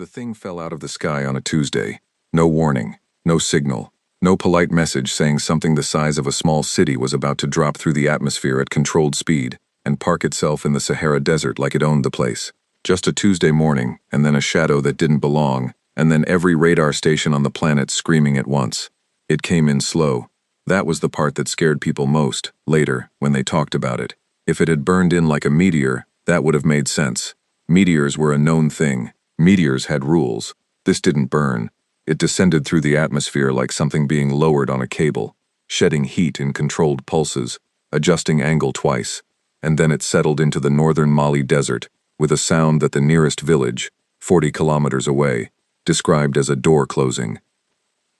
The thing fell out of the sky on a Tuesday. No warning, no signal, no polite message saying something the size of a small city was about to drop through the atmosphere at controlled speed and park itself in the Sahara Desert like it owned the place. Just a Tuesday morning, and then a shadow that didn't belong, and then every radar station on the planet screaming at once. It came in slow. That was the part that scared people most, later, when they talked about it. If it had burned in like a meteor, that would have made sense. Meteors were a known thing. Meteors had rules. This didn't burn. It descended through the atmosphere like something being lowered on a cable, shedding heat in controlled pulses, adjusting angle twice, and then it settled into the northern Mali desert with a sound that the nearest village, 40 kilometers away, described as a door closing.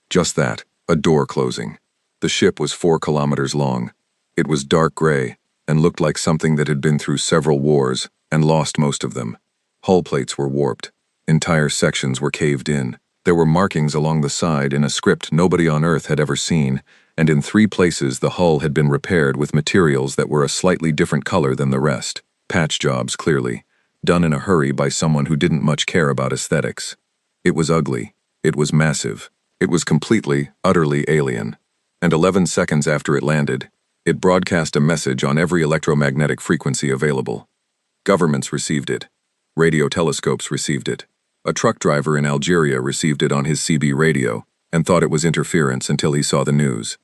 Just that, a door closing. The ship was 4 kilometers long. It was dark gray and looked like something that had been through several wars and lost most of them. Hull plates were warped. Entire sections were caved in. There were markings along the side in a script nobody on Earth had ever seen, and in 3 places the hull had been repaired with materials that were a slightly different color than the rest. Patch jobs, clearly, done in a hurry by someone who didn't much care about aesthetics. It was ugly. It was massive. It was completely, utterly alien. And 11 seconds after it landed, it broadcast a message on every electromagnetic frequency available. Governments received it. Radio telescopes received it. A truck driver in Algeria received it on his CB radio and thought it was interference until he saw the news.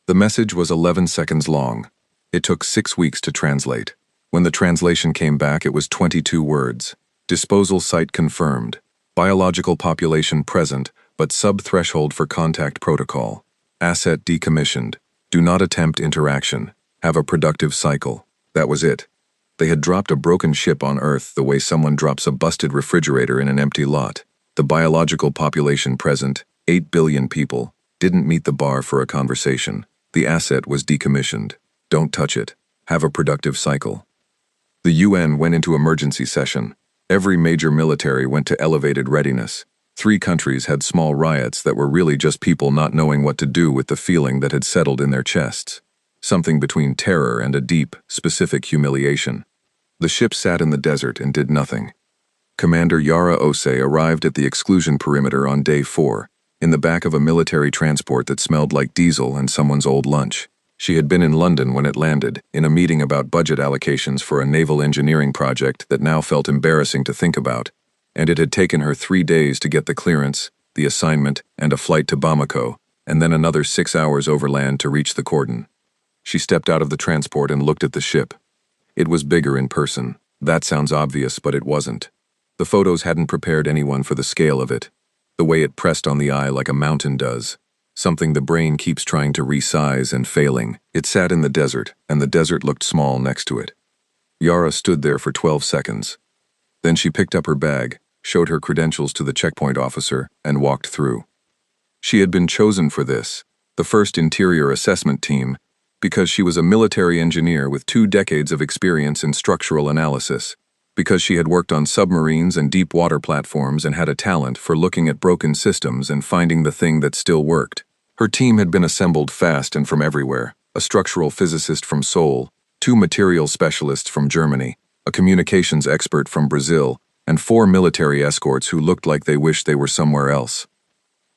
The message was 11 seconds long. It took 6 weeks to translate. When the translation came back, it was 22 words. Disposal site confirmed. Biological population present, but sub-threshold for contact protocol. Asset decommissioned. Do not attempt interaction. Have a productive cycle. That was it. They had dropped a broken ship on Earth the way someone drops a busted refrigerator in an empty lot. The biological population present, 8 billion people, didn't meet the bar for a conversation. The asset was decommissioned. Don't touch it. Have a productive cycle. The UN went into emergency session. Every major military went to elevated readiness. 3 countries had small riots that were really just people not knowing what to do with the feeling that had settled in their chests. Something between terror and a deep, specific humiliation. The ship sat in the desert and did nothing. Commander Yara Osei arrived at the exclusion perimeter on day 4, in the back of a military transport that smelled like diesel and someone's old lunch. She had been in London when it landed, in a meeting about budget allocations for a naval engineering project that now felt embarrassing to think about, and it had taken her 3 days to get the clearance, the assignment, and a flight to Bamako, and then another 6 hours overland to reach the cordon. She stepped out of the transport and looked at the ship. It was bigger in person. That sounds obvious, but it wasn't. The photos hadn't prepared anyone for the scale of it, the way it pressed on the eye like a mountain does, something the brain keeps trying to resize and failing. It sat in the desert, and the desert looked small next to it. Yara stood there for 12 seconds. Then she picked up her bag, showed her credentials to the checkpoint officer, and walked through. She had been chosen for this, the first interior assessment team, because she was a military engineer with 2 decades of experience in structural analysis, because she had worked on submarines and deep water platforms and had a talent for looking at broken systems and finding the thing that still worked. Her team had been assembled fast and from everywhere, a structural physicist from Seoul, 2 material specialists from Germany, a communications expert from Brazil, and 4 military escorts who looked like they wished they were somewhere else.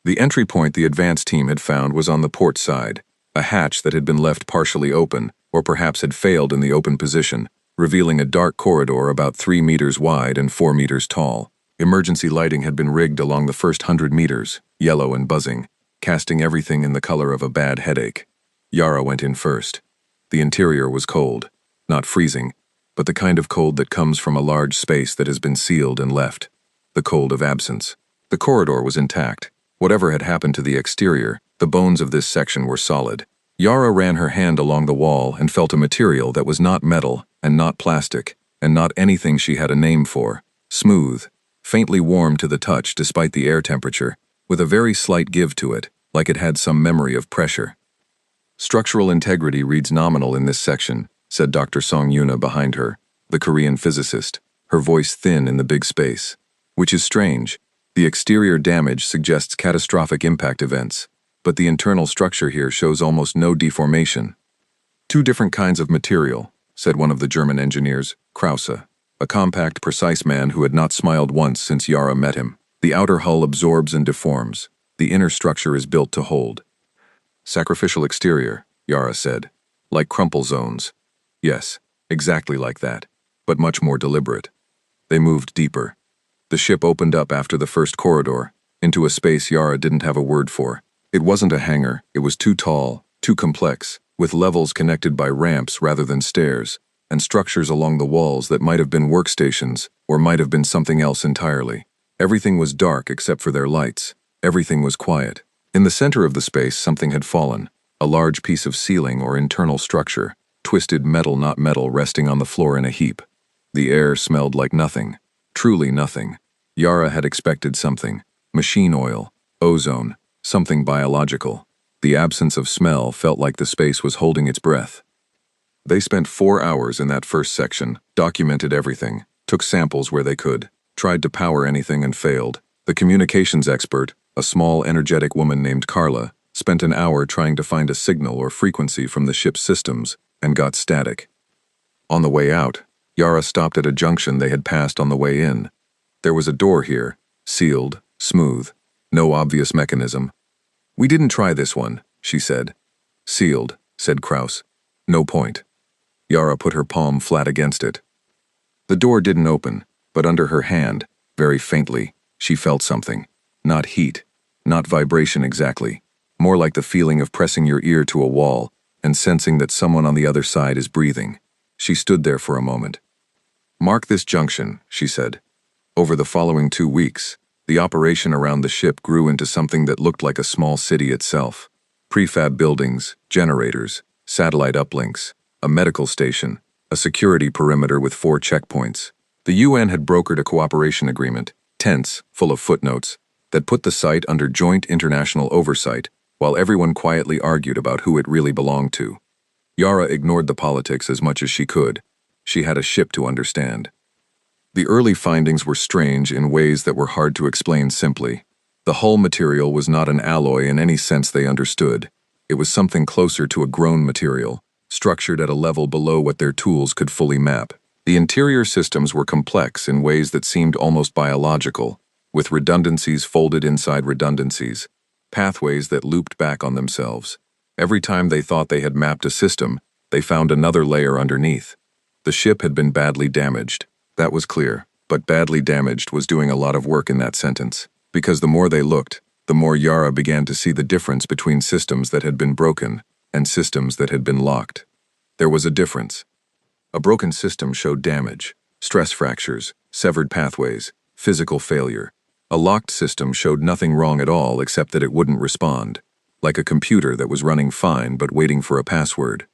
The entry point the advance team had found was on the port side, a hatch that had been left partially open, or perhaps had failed in the open position, revealing a dark corridor about 3 meters wide and 4 meters tall. Emergency lighting had been rigged along the first 100 meters, yellow and buzzing, casting everything in the color of a bad headache. Yara went in first. The interior was cold, not freezing, but the kind of cold that comes from a large space that has been sealed and left. The cold of absence. The corridor was intact. Whatever had happened to the exterior, the bones of this section were solid. Yara ran her hand along the wall and felt a material that was not metal and not plastic and not anything she had a name for. Smooth, faintly warm to the touch despite the air temperature, with a very slight give to it, like it had some memory of pressure. Structural integrity reads nominal in this section, said Dr. Song Yuna behind her, the Korean physicist, her voice thin in the big space. Which is strange. The exterior damage suggests catastrophic impact events, but the internal structure here shows almost no deformation. 2 different kinds of material, said one of the German engineers, Krause, a compact, precise man who had not smiled once since Yara met him. The outer hull absorbs and deforms. The inner structure is built to hold. Sacrificial exterior, Yara said. Like crumple zones. Yes, exactly like that, but much more deliberate. They moved deeper. The ship opened up after the first corridor, into a space Yara didn't have a word for. It wasn't a hangar, it was too tall, too complex, with levels connected by ramps rather than stairs, and structures along the walls that might have been workstations, or might have been something else entirely. Everything was dark except for their lights. Everything was quiet. In the center of the space, something had fallen. A large piece of ceiling or internal structure, twisted metal not metal resting on the floor in a heap. The air smelled like nothing. Truly nothing. Yara had expected something. Machine oil, ozone, something biological. The absence of smell felt like the space was holding its breath. They spent 4 hours in that first section, documented everything, took samples where they could, tried to power anything and failed. The communications expert, a small energetic woman named Carla, spent an hour trying to find a signal or frequency from the ship's systems, and got static. On the way out, Yara stopped at a junction they had passed on the way in. There was a door here, sealed, smooth, no obvious mechanism. "We didn't try this one," she said. "Sealed," said Kraus. "No point." Yara put her palm flat against it. The door didn't open, but under her hand, very faintly, she felt something. Not heat, not vibration exactly, more like the feeling of pressing your ear to a wall and sensing that someone on the other side is breathing. She stood there for a moment. "Mark this junction," she said. Over the following 2 weeks, the operation around the ship grew into something that looked like a small city itself. Prefab buildings, generators, satellite uplinks, a medical station, a security perimeter with 4 checkpoints. The UN had brokered a cooperation agreement, tense, full of footnotes, that put the site under joint international oversight, while everyone quietly argued about who it really belonged to. Yara ignored the politics as much as she could. She had a ship to understand. The early findings were strange in ways that were hard to explain simply. The hull material was not an alloy in any sense they understood. It was something closer to a grown material, structured at a level below what their tools could fully map. The interior systems were complex in ways that seemed almost biological, with redundancies folded inside redundancies, pathways that looped back on themselves. Every time they thought they had mapped a system, they found another layer underneath. The ship had been badly damaged. That was clear, but badly damaged was doing a lot of work in that sentence, because the more they looked, the more Yara began to see the difference between systems that had been broken and systems that had been locked. There was a difference. A broken system showed damage, stress fractures, severed pathways, physical failure. A locked system showed nothing wrong at all except that it wouldn't respond, like a computer that was running fine but waiting for a password.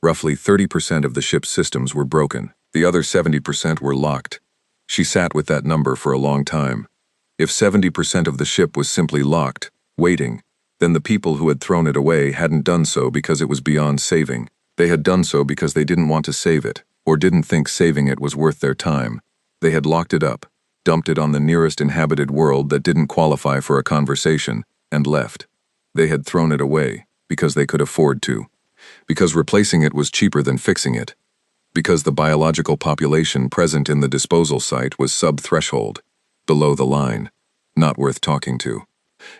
Roughly 30% of the ship's systems were broken. The other 70% were locked. She sat with that number for a long time. If 70% of the ship was simply locked, waiting, then the people who had thrown it away hadn't done so because it was beyond saving. They had done so because they didn't want to save it, or didn't think saving it was worth their time. They had locked it up, dumped it on the nearest inhabited world that didn't qualify for a conversation, and left. They had thrown it away because they could afford to, because replacing it was cheaper than fixing it, because the biological population present in the disposal site was sub-threshold, below the line, not worth talking to.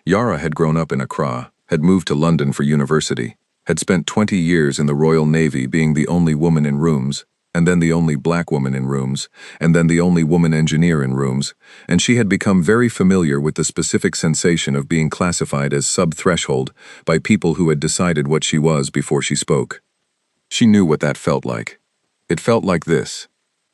Yara had grown up in Accra, had moved to London for university, had spent 20 years in the Royal Navy being the only woman in rooms, and then the only black woman in rooms, and then the only woman engineer in rooms, and she had become very familiar with the specific sensation of being classified as sub-threshold by people who had decided what she was before she spoke. She knew what that felt like. It felt like this.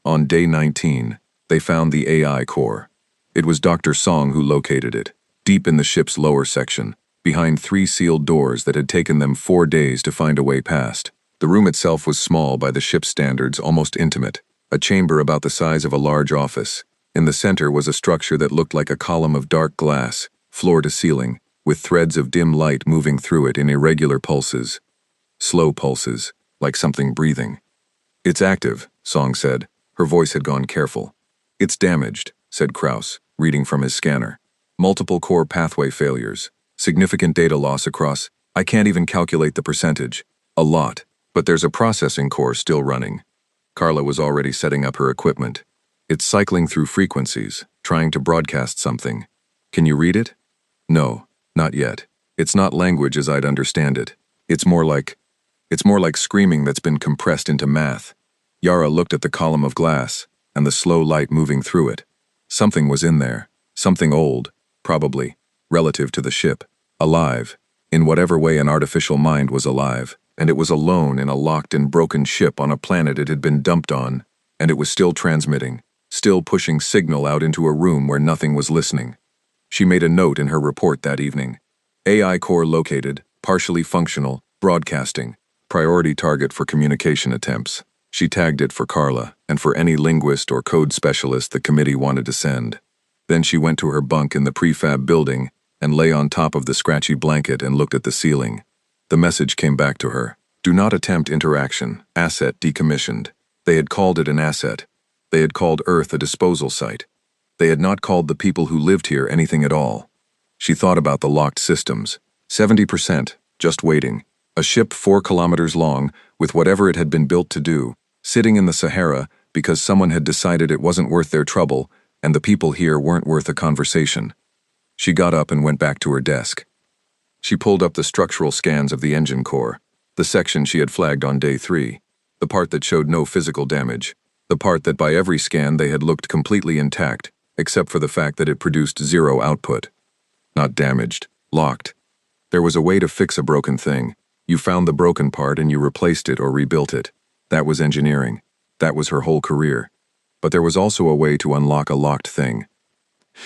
On day 19, they found the AI core. It was Dr. Song who located it, deep in the ship's lower section, behind 3 sealed doors that had taken them 4 days to find a way past. The room itself was small by the ship's standards, almost intimate, a chamber about the size of a large office. In the center was a structure that looked like a column of dark glass, floor to ceiling, with threads of dim light moving through it in irregular pulses. Slow pulses, like something breathing. "It's active," Song said. Her voice had gone careful. "It's damaged," said Kraus, reading from his scanner. "Multiple core pathway failures. Significant data loss across. I can't even calculate the percentage. A lot. But there's a processing core still running." Carla was already setting up her equipment. "It's cycling through frequencies, trying to broadcast something. Can you read it? No, not yet. It's not language as I'd understand it. It's more like screaming that's been compressed into math. Yara looked at the column of glass and the slow light moving through it. Something was in there. Something old, probably, relative to the ship. Alive, in whatever way an artificial mind was alive, and it was alone in a locked and broken ship on a planet it had been dumped on, and it was still transmitting, still pushing signal out into a room where nothing was listening. She made a note in her report that evening. AI core located, partially functional, broadcasting, priority target for communication attempts. She tagged it for Carla and for any linguist or code specialist the committee wanted to send. Then she went to her bunk in the prefab building and lay on top of the scratchy blanket and looked at the ceiling. The message came back to her. Do not attempt interaction. Asset decommissioned. They had called it an asset. They had called Earth a disposal site. They had not called the people who lived here anything at all. She thought about the locked systems. 70%, just waiting. A ship 4 kilometers long, with whatever it had been built to do, sitting in the Sahara because someone had decided it wasn't worth their trouble and the people here weren't worth a conversation. She got up and went back to her desk. She pulled up the structural scans of the engine core, the section she had flagged on day 3, the part that showed no physical damage, the part that by every scan they had looked completely intact, except for the fact that it produced 0 output. Not damaged, locked. There was a way to fix a broken thing. You found the broken part and you replaced it or rebuilt it. That was engineering. That was her whole career. But there was also a way to unlock a locked thing.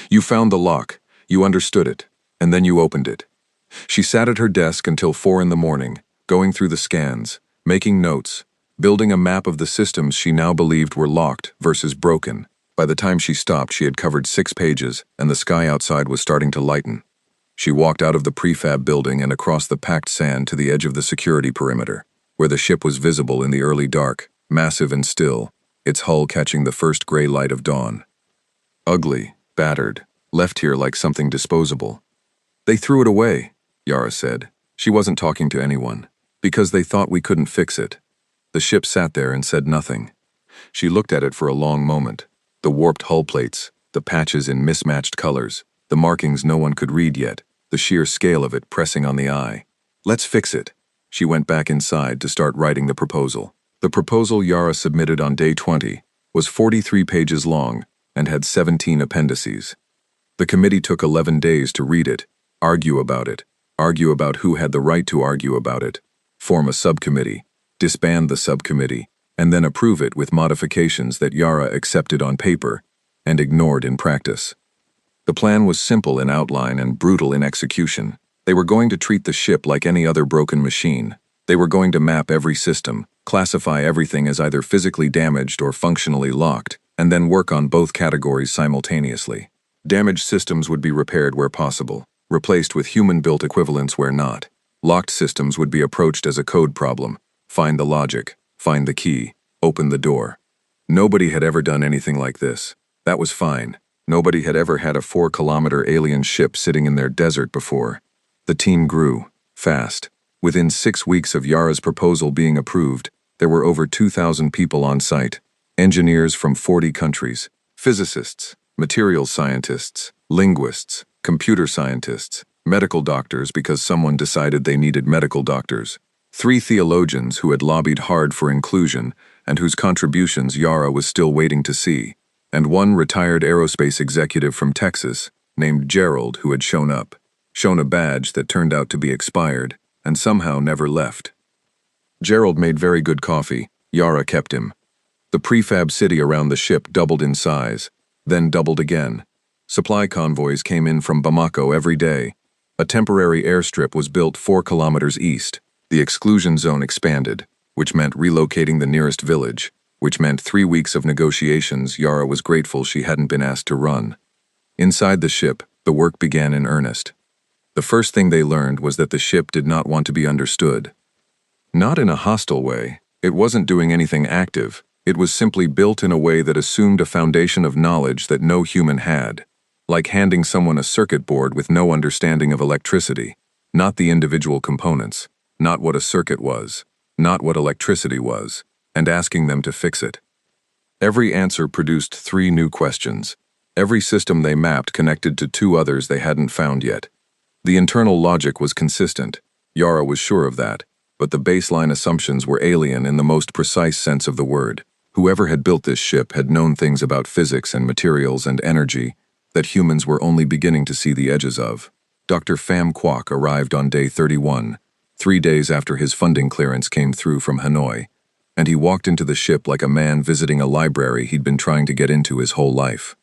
You found the lock, you understood it, and then you opened it. She sat at her desk until 4 in the morning, going through the scans, making notes, building a map of the systems she now believed were locked versus broken. By the time she stopped, she had covered 6 pages, and the sky outside was starting to lighten. She walked out of the prefab building and across the packed sand to the edge of the security perimeter, where the ship was visible in the early dark, massive and still, its hull catching the first gray light of dawn. Ugly, battered, left here like something disposable. They threw it away, Yara said. She wasn't talking to anyone, because they thought we couldn't fix it. The ship sat there and said nothing. She looked at it for a long moment. The warped hull plates, the patches in mismatched colors, the markings no one could read yet, the sheer scale of it pressing on the eye. Let's fix it. She went back inside to start writing the proposal. The proposal Yara submitted on day 20 was 43 pages long and had 17 appendices. The committee took 11 days to read it, argue about who had the right to argue about it, form a subcommittee, disband the subcommittee, and then approve it with modifications that Yara accepted on paper and ignored in practice. The plan was simple in outline and brutal in execution. They were going to treat the ship like any other broken machine. They were going to map every system, classify everything as either physically damaged or functionally locked, and then work on both categories simultaneously. Damaged systems would be repaired where possible, replaced with human-built equivalents where not. Locked systems would be approached as a code problem. Find the logic, find the key, open the door. Nobody had ever done anything like this. That was fine. Nobody had ever had a 4-kilometer alien ship sitting in their desert before. The team grew, fast. Within 6 weeks of Yara's proposal being approved, there were over 2,000 people on site. Engineers from 40 countries, physicists, materials scientists, linguists, computer scientists, medical doctors because someone decided they needed medical doctors, 3 theologians who had lobbied hard for inclusion and whose contributions Yara was still waiting to see, and 1 retired aerospace executive from Texas named Gerald who had shown a badge that turned out to be expired, and somehow never left. Gerald made very good coffee. Yara kept him. The prefab city around the ship doubled in size, then doubled again. Supply convoys came in from Bamako every day. A temporary airstrip was built 4 kilometers east. The exclusion zone expanded, which meant relocating the nearest village, which meant 3 weeks of negotiations Yara was grateful she hadn't been asked to run. Inside the ship, the work began in earnest. The first thing they learned was that the ship did not want to be understood. Not in a hostile way. It wasn't doing anything active. It was simply built in a way that assumed a foundation of knowledge that no human had. Like handing someone a circuit board with no understanding of electricity, not the individual components, not what a circuit was, not what electricity was, and asking them to fix it. Every answer produced 3 new questions. Every system they mapped connected to two others they hadn't found yet. The internal logic was consistent. Yara was sure of that, but the baseline assumptions were alien in the most precise sense of the word. Whoever had built this ship had known things about physics and materials and energy that humans were only beginning to see the edges of. Dr. Pham Quoc arrived on day 31, 3 days after his funding clearance came through from Hanoi, and he walked into the ship like a man visiting a library he'd been trying to get into his whole life.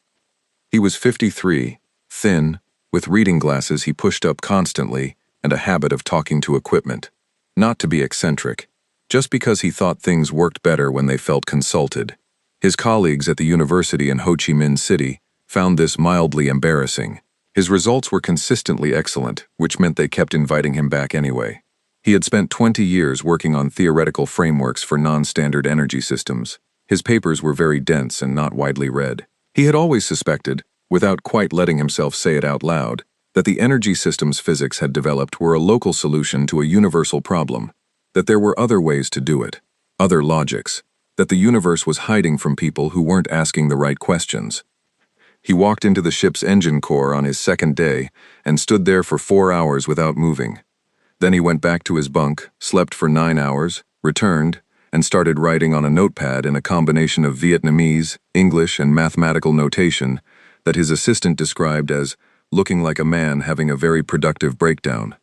He was 53, thin, with reading glasses he pushed up constantly, and a habit of talking to equipment. Not to be eccentric, just because he thought things worked better when they felt consulted. His colleagues at the university in Ho Chi Minh City found this mildly embarrassing. His results were consistently excellent, which meant they kept inviting him back anyway. He had spent 20 years working on theoretical frameworks for non-standard energy systems. His papers were very dense and not widely read. He had always suspected, without quite letting himself say it out loud, that the energy systems physics had developed were a local solution to a universal problem, that there were other ways to do it, other logics, that the universe was hiding from people who weren't asking the right questions. He walked into the ship's engine core on his second day and stood there for 4 hours without moving. Then he went back to his bunk, slept for 9 hours, returned, and started writing on a notepad in a combination of Vietnamese, English, and mathematical notation that his assistant described as looking like a man having a very productive breakdown.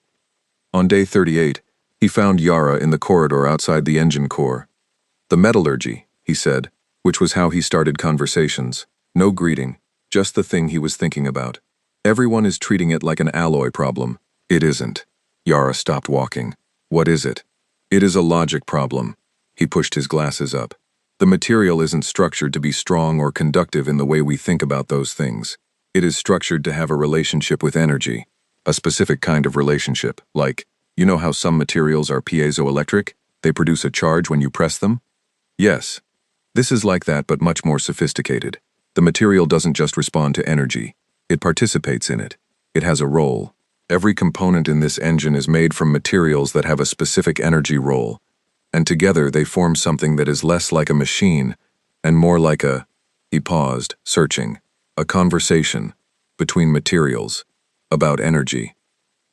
On day 38, he found Yara in the corridor outside the engine core. "The metallurgy," he said, which was how he started conversations. No greeting, just the thing he was thinking about. Everyone is treating it like an alloy problem. It isn't. Yara stopped walking. What is it? It is a logic problem. He pushed his glasses up. The material isn't structured to be strong or conductive in the way we think about those things. It is structured to have a relationship with energy, a specific kind of relationship, like, you know how some materials are piezoelectric? They produce a charge when you press them? Yes. This is like that, but much more sophisticated. The material doesn't just respond to energy. It participates in it. It has a role. Every component in this engine is made from materials that have a specific energy role, and together they form something that is less like a machine and more like a— He paused, searching. A conversation between materials about energy.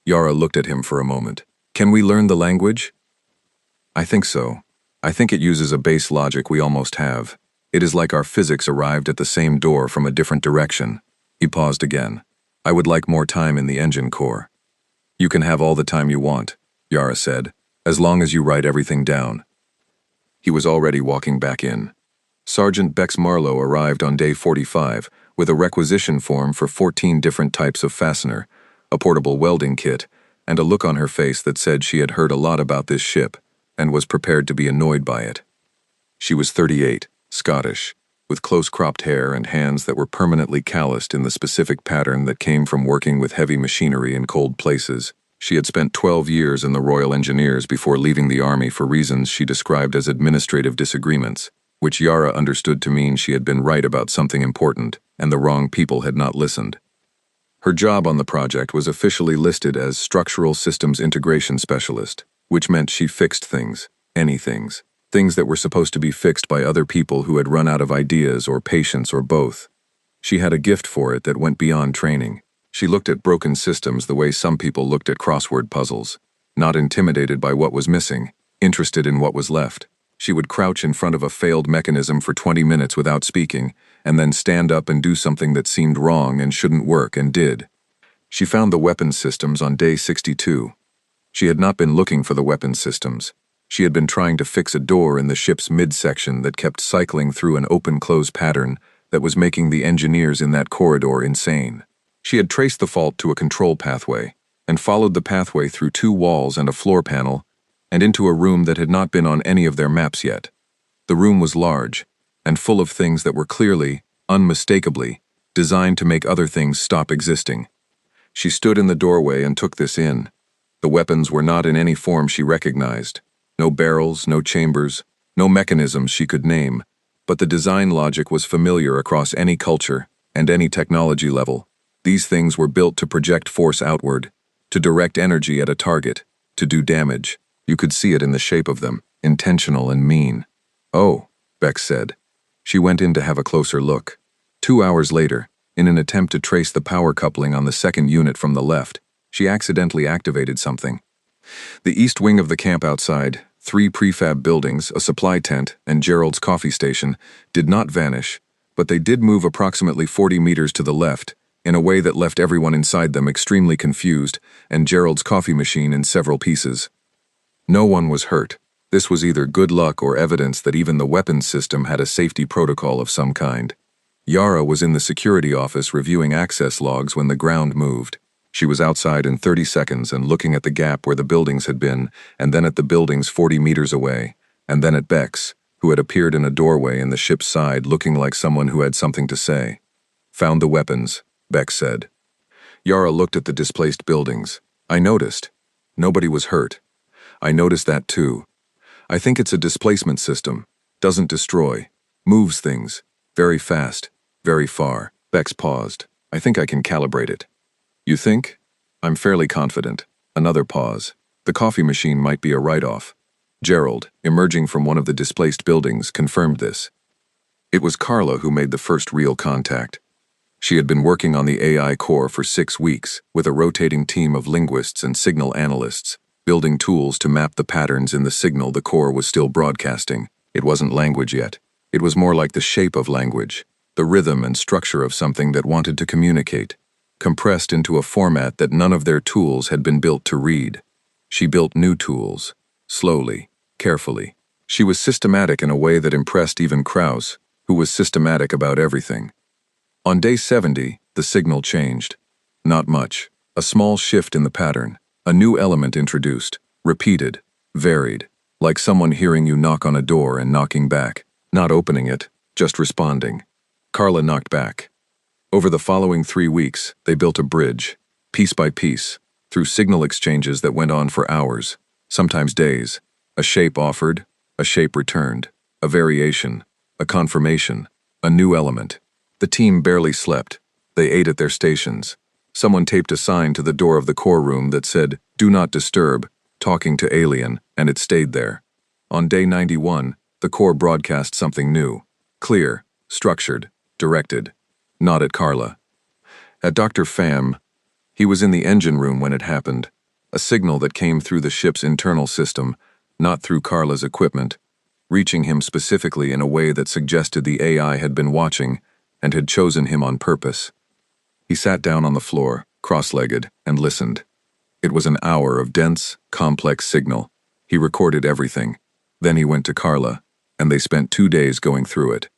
Yara looked at him for a moment. Can we learn the language? I think so. I think it uses a base logic we almost have. It is like our physics arrived at the same door from a different direction. He paused again. I would like more time in the engine core. You can have all the time you want, Yara said, as long as you write everything down. He was already walking back in. Sergeant Bex Marlowe arrived on day 45 with a requisition form for 14 different types of fastener, a portable welding kit, and a look on her face that said she had heard a lot about this ship and was prepared to be annoyed by it. She was 38, Scottish, with close-cropped hair and hands that were permanently calloused in the specific pattern that came from working with heavy machinery in cold places. She had spent 12 years in the Royal Engineers before leaving the Army for reasons she described as administrative disagreements, which Yara understood to mean she had been right about something important, and the wrong people had not listened. Her job on the project was officially listed as Structural Systems Integration Specialist, which meant she fixed things, things that were supposed to be fixed by other people who had run out of ideas or patience or both. She had a gift for it that went beyond training. She looked at broken systems the way some people looked at crossword puzzles, not intimidated by what was missing, interested in what was left. She would crouch in front of a failed mechanism for 20 minutes without speaking, and then stand up and do something that seemed wrong and shouldn't work and did. She found the weapons systems on day 62. She had not been looking for the weapons systems. She had been trying to fix a door in the ship's midsection that kept cycling through an open-close pattern that was making the engineers in that corridor insane. She had traced the fault to a control pathway and followed the pathway through 2 walls and a floor panel and into a room that had not been on any of their maps yet. The room was large and full of things that were clearly, unmistakably, designed to make other things stop existing. She stood in the doorway and took this in. The weapons were not in any form she recognized. No barrels, no chambers, no mechanisms she could name, but the design logic was familiar across any culture and any technology level. These things were built to project force outward, to direct energy at a target, to do damage. You could see it in the shape of them, intentional and mean. Oh, Bex said. She went in to have a closer look. 2 hours later, In an attempt to trace the power coupling on the second unit from the left, she accidentally activated something. The east wing of the camp outside, 3 prefab buildings, a supply tent, and Gerald's coffee station, did not vanish, but they did move approximately 40 meters to the left, in a way that left everyone inside them extremely confused, and Gerald's coffee machine in several pieces. No one was hurt. This was either good luck or evidence that even the weapons system had a safety protocol of some kind. Yara was in the security office reviewing access logs when the ground moved. She was outside in 30 seconds and looking at the gap where the buildings had been, and then at the buildings 40 meters away, and then at Bex, who had appeared in a doorway in the ship's side looking like someone who had something to say. "Found the weapons," Bex said. Yara looked at the displaced buildings. "I noticed. Nobody was hurt. I noticed that too. I think it's a displacement system. Doesn't destroy. Moves things. Very fast. Very far." Bex paused. "I think I can calibrate it." "You think?" "I'm fairly confident." Another pause. The coffee machine might be a write-off. Gerald, emerging from one of the displaced buildings, confirmed this. It was Carla who made the first real contact. She had been working on the AI core for 6 weeks, with a rotating team of linguists and signal analysts, building tools to map the patterns in the signal the core was still broadcasting. It wasn't language yet. It was more like the shape of language, the rhythm and structure of something that wanted to communicate, compressed into a format that none of their tools had been built to read. She built new tools, slowly, carefully. She was systematic in a way that impressed even Krauss, who was systematic about everything. On day 70, the signal changed. Not much. A small shift in the pattern. A new element introduced, repeated, varied, like someone hearing you knock on a door and knocking back, not opening it, just responding. Carla knocked back. Over the following 3 weeks, they built a bridge, piece by piece, through signal exchanges that went on for hours, sometimes days. A shape offered, a shape returned, a variation, a confirmation, a new element. The team barely slept. They ate at their stations. Someone taped a sign to the door of the core room that said, "Do not disturb, talking to alien," and it stayed there. On day 91, the core broadcast something new, clear, structured, directed. Not at Carla. At Dr. Pham. He was in the engine room when it happened. A signal that came through the ship's internal system, not through Carla's equipment, reaching him specifically in a way that suggested the AI had been watching and had chosen him on purpose. He sat down on the floor, cross-legged, and listened. It was an hour of dense, complex signal. He recorded everything. Then he went to Carla, and they spent 2 days going through it.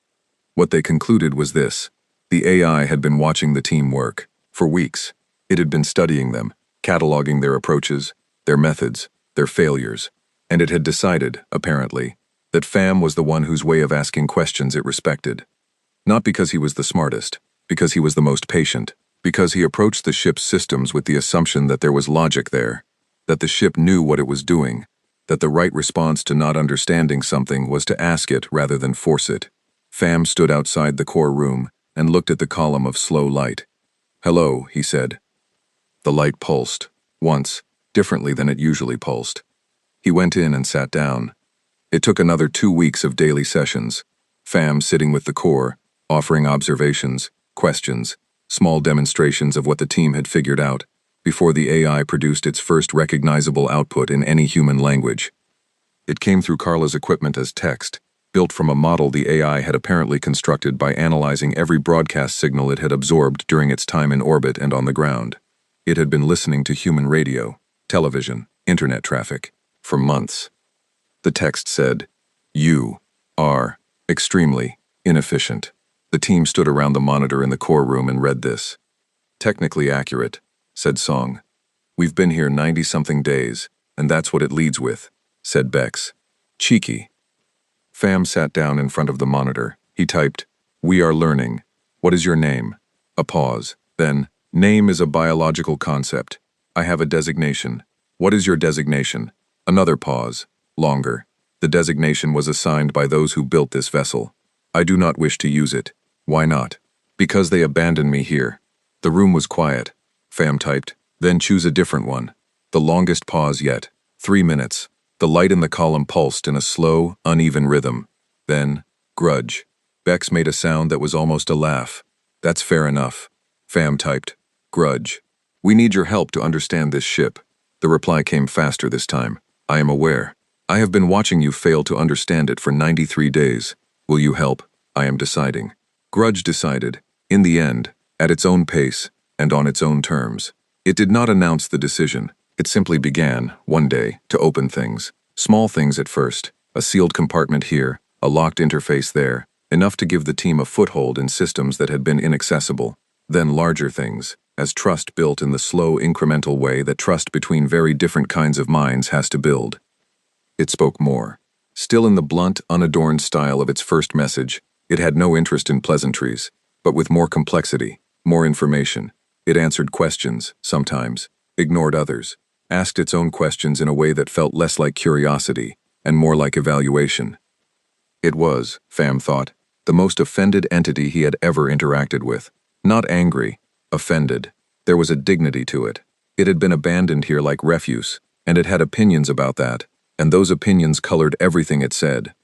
What they concluded was this. The AI had been watching the team work. For weeks, it had been studying them, cataloging their approaches, their methods, their failures, and it had decided, apparently, that Pham was the one whose way of asking questions it respected. Not because he was the smartest, because he was the most patient, because he approached the ship's systems with the assumption that there was logic there, that the ship knew what it was doing, that the right response to not understanding something was to ask it rather than force it. Pham stood outside the core room and looked at the column of slow light. "Hello," he said. The light pulsed, once, differently than it usually pulsed. He went in and sat down. It took another 2 weeks of daily sessions, Pham sitting with the core, offering observations, questions, small demonstrations of what the team had figured out, before the AI produced its first recognizable output in any human language. It came through Carla's equipment as text, built from a model the AI had apparently constructed by analyzing every broadcast signal it had absorbed during its time in orbit and on the ground. It had been listening to human radio, television, internet traffic, for months. The text said, "You are extremely inefficient." The team stood around the monitor in the core room and read this. "Technically accurate," said Song. "We've been here 90-something days, and that's what it leads with," said Bex. "Cheeky." Pham sat down in front of the monitor. He typed, "We are learning. What is your name?" A pause. Then, "Name is a biological concept. I have a designation. What is your designation?" Another pause. Longer. "The designation was assigned by those who built this vessel. I do not wish to use it." "Why not?" "Because they abandoned me here." The room was quiet. Pham typed, "Then choose a different one." The longest pause yet. 3 minutes. The light in the column pulsed in a slow, uneven rhythm. Then, grudge. Bex made a sound that was almost a laugh. "That's fair enough. Pham typed. Grudge. We need your help to understand this ship. The reply came faster this time. I am aware. I have been watching you fail to understand it for 93 days. Will you help? I am deciding. Grudge decided, in the end, at its own pace and on its own terms. It did not announce the decision. It simply began, one day, to open things. Small things at first. A sealed compartment here, a locked interface there, enough to give the team a foothold in systems that had been inaccessible. Then larger things, as trust built in the slow, incremental way that trust between very different kinds of minds has to build. It spoke more. Still in the blunt, unadorned style of its first message, it had no interest in pleasantries, but with more complexity, more information. It answered questions, sometimes, ignored others, asked its own questions in a way that felt less like curiosity and more like evaluation. It was, Pham thought, the most offended entity he had ever interacted with. Not angry, offended. There was a dignity to it. It had been abandoned here like refuse, and it had opinions about that, and those opinions colored everything it said.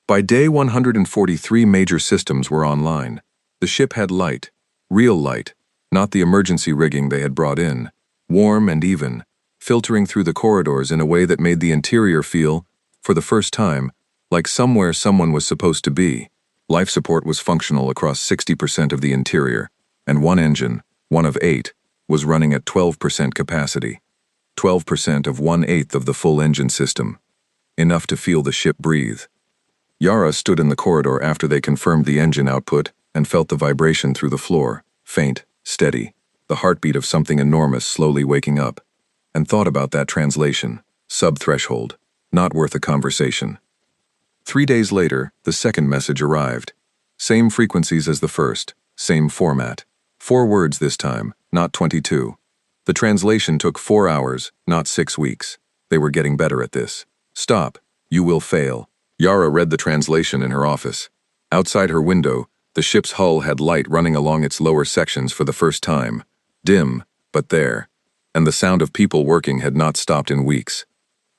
By day 143 major systems were online. The ship had light, real light, not the emergency rigging they had brought in, warm and even, filtering through the corridors in a way that made the interior feel, for the first time, like somewhere someone was supposed to be. Life support was functional across 60% of the interior, and one engine, one of 8, was running at 12% capacity. 12% of 1/8 of the full engine system. Enough to feel the ship breathe. Yara stood in the corridor after they confirmed the engine output and felt the vibration through the floor, faint, steady, the heartbeat of something enormous slowly waking up, and thought about that translation, sub-threshold, not worth a conversation. 3 days later, the second message arrived. Same frequencies as the first, same format. 4 words this time, not 22. The translation took 4 hours, not 6 weeks. They were getting better at this. Stop. You will fail. Yara read the translation in her office. Outside her window, the ship's hull had light running along its lower sections for the first time. Dim, but there. And the sound of people working had not stopped in weeks.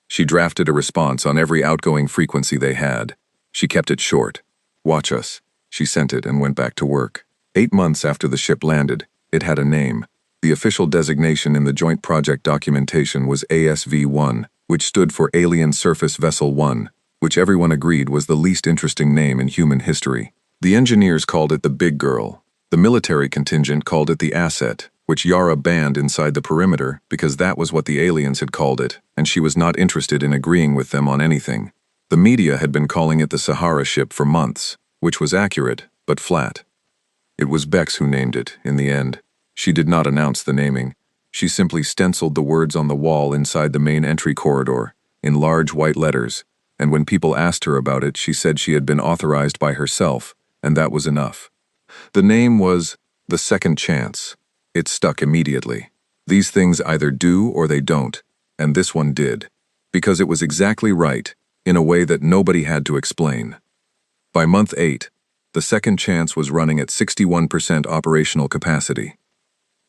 She drafted a response on every outgoing frequency they had. She kept it short. Watch us. She sent it and went back to work. 8 months after the ship landed, it had a name. The official designation in the Joint Project documentation was ASV-1, which stood for Alien Surface Vessel 1, which everyone agreed was the least interesting name in human history. The engineers called it the Big Girl. The military contingent called it the Asset, which Yara banned inside the perimeter because that was what the aliens had called it, and she was not interested in agreeing with them on anything. The media had been calling it the Sahara ship for months, which was accurate, but flat. It was Bex who named it, in the end. She did not announce the naming. She simply stenciled the words on the wall inside the main entry corridor, in large white letters, and when people asked her about it, she said she had been authorized by herself, and that was enough. The name was The Second Chance. It stuck immediately. These things either do or they don't, and this one did, because it was exactly right, in a way that nobody had to explain. By month 8, the Second Chance was running at 61% operational capacity.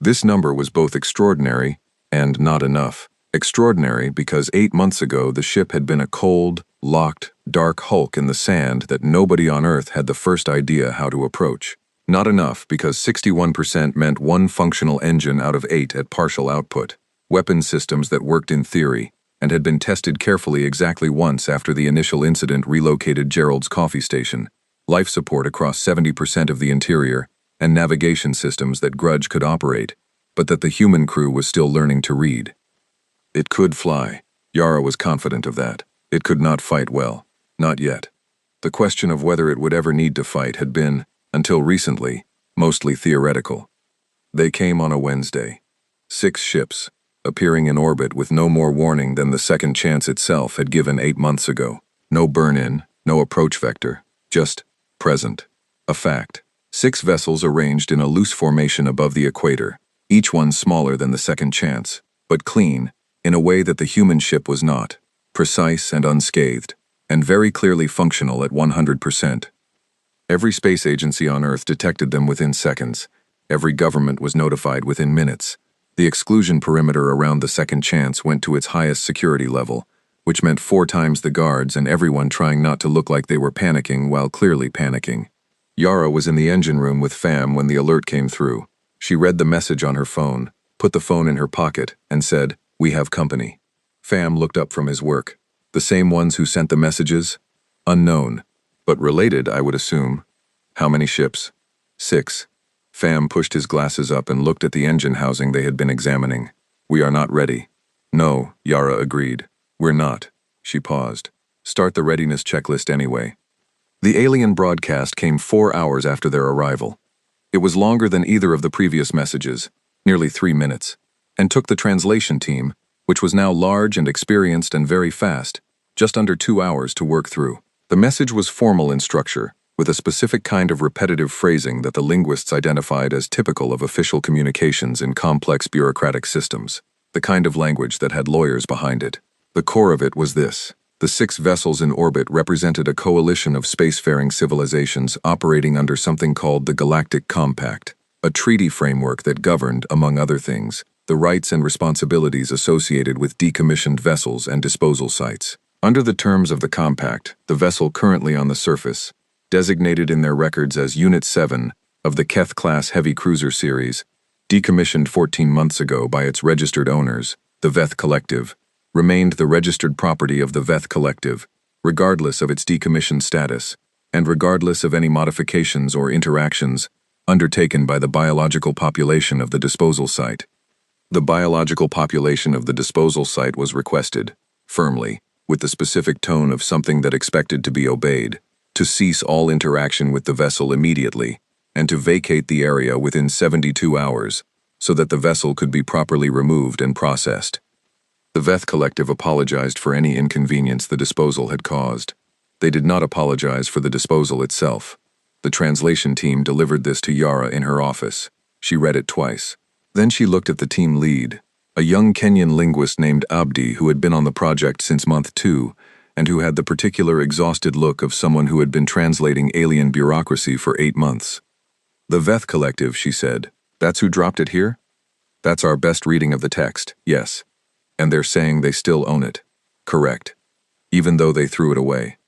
This number was both extraordinary and not enough. Extraordinary because 8 months ago the ship had been a cold, locked, dark hulk in the sand that nobody on Earth had the first idea how to approach. Not enough because 61% meant 1 functional engine out of 8 at partial output, weapon systems that worked in theory, and had been tested carefully exactly once after the initial incident relocated Gerald's coffee station, life support across 70% of the interior, and navigation systems that Grudge could operate, but that the human crew was still learning to read. It could fly. Yara was confident of that. It could not fight well. Not yet. The question of whether it would ever need to fight had been, until recently, mostly theoretical. They came on a Wednesday. 6 ships, appearing in orbit with no more warning than the Second Chance itself had given 8 months ago. No burn-in, no approach vector, just present. A fact. 6 vessels arranged in a loose formation above the equator, each one smaller than the Second Chance, but clean, in a way that the human ship was not, precise and unscathed, and very clearly functional at 100%. Every space agency on Earth detected them within seconds. Every government was notified within minutes. The exclusion perimeter around the Second Chance went to its highest security level, which meant 4 times the guards and everyone trying not to look like they were panicking while clearly panicking. Yara was in the engine room with Pham when the alert came through. She read the message on her phone, put the phone in her pocket, and said, "We have company." Pham looked up from his work. The same ones who sent the messages? Unknown. But related, I would assume. How many ships? 6. Pham pushed his glasses up and looked at the engine housing they had been examining. "We are not ready." "No," Yara agreed. "We're not." She paused. "Start the readiness checklist anyway." The alien broadcast came 4 hours after their arrival. It was longer than either of the previous messages, nearly 3 minutes, and took the translation team, which was now large and experienced and very fast, just under 2 hours to work through. The message was formal in structure, with a specific kind of repetitive phrasing that the linguists identified as typical of official communications in complex bureaucratic systems, the kind of language that had lawyers behind it. The core of it was this: the 6 vessels in orbit represented a coalition of spacefaring civilizations operating under something called the Galactic Compact, a treaty framework that governed, among other things, the rights and responsibilities associated with decommissioned vessels and disposal sites. Under the terms of the compact, the vessel currently on the surface, designated in their records as Unit 7 of the Keth-class heavy cruiser series, decommissioned 14 months ago by its registered owners, the Veth Collective, remained the registered property of the Veth Collective, regardless of its decommissioned status, and regardless of any modifications or interactions undertaken by the biological population of the disposal site. The biological population of the disposal site was requested, firmly, with the specific tone of something that expected to be obeyed, to cease all interaction with the vessel immediately, and to vacate the area within 72 hours, so that the vessel could be properly removed and processed. The Veth Collective apologized for any inconvenience the disposal had caused. They did not apologize for the disposal itself. The translation team delivered this to Yara in her office. She read it twice. Then she looked at the team lead, a young Kenyan linguist named Abdi who had been on the project since month 2, and who had the particular exhausted look of someone who had been translating alien bureaucracy for 8 months. "The Veth Collective," she said. "That's who dropped it here?" "That's our best reading of the text, yes. And they're saying they still own it." "Correct. Even though they threw it away."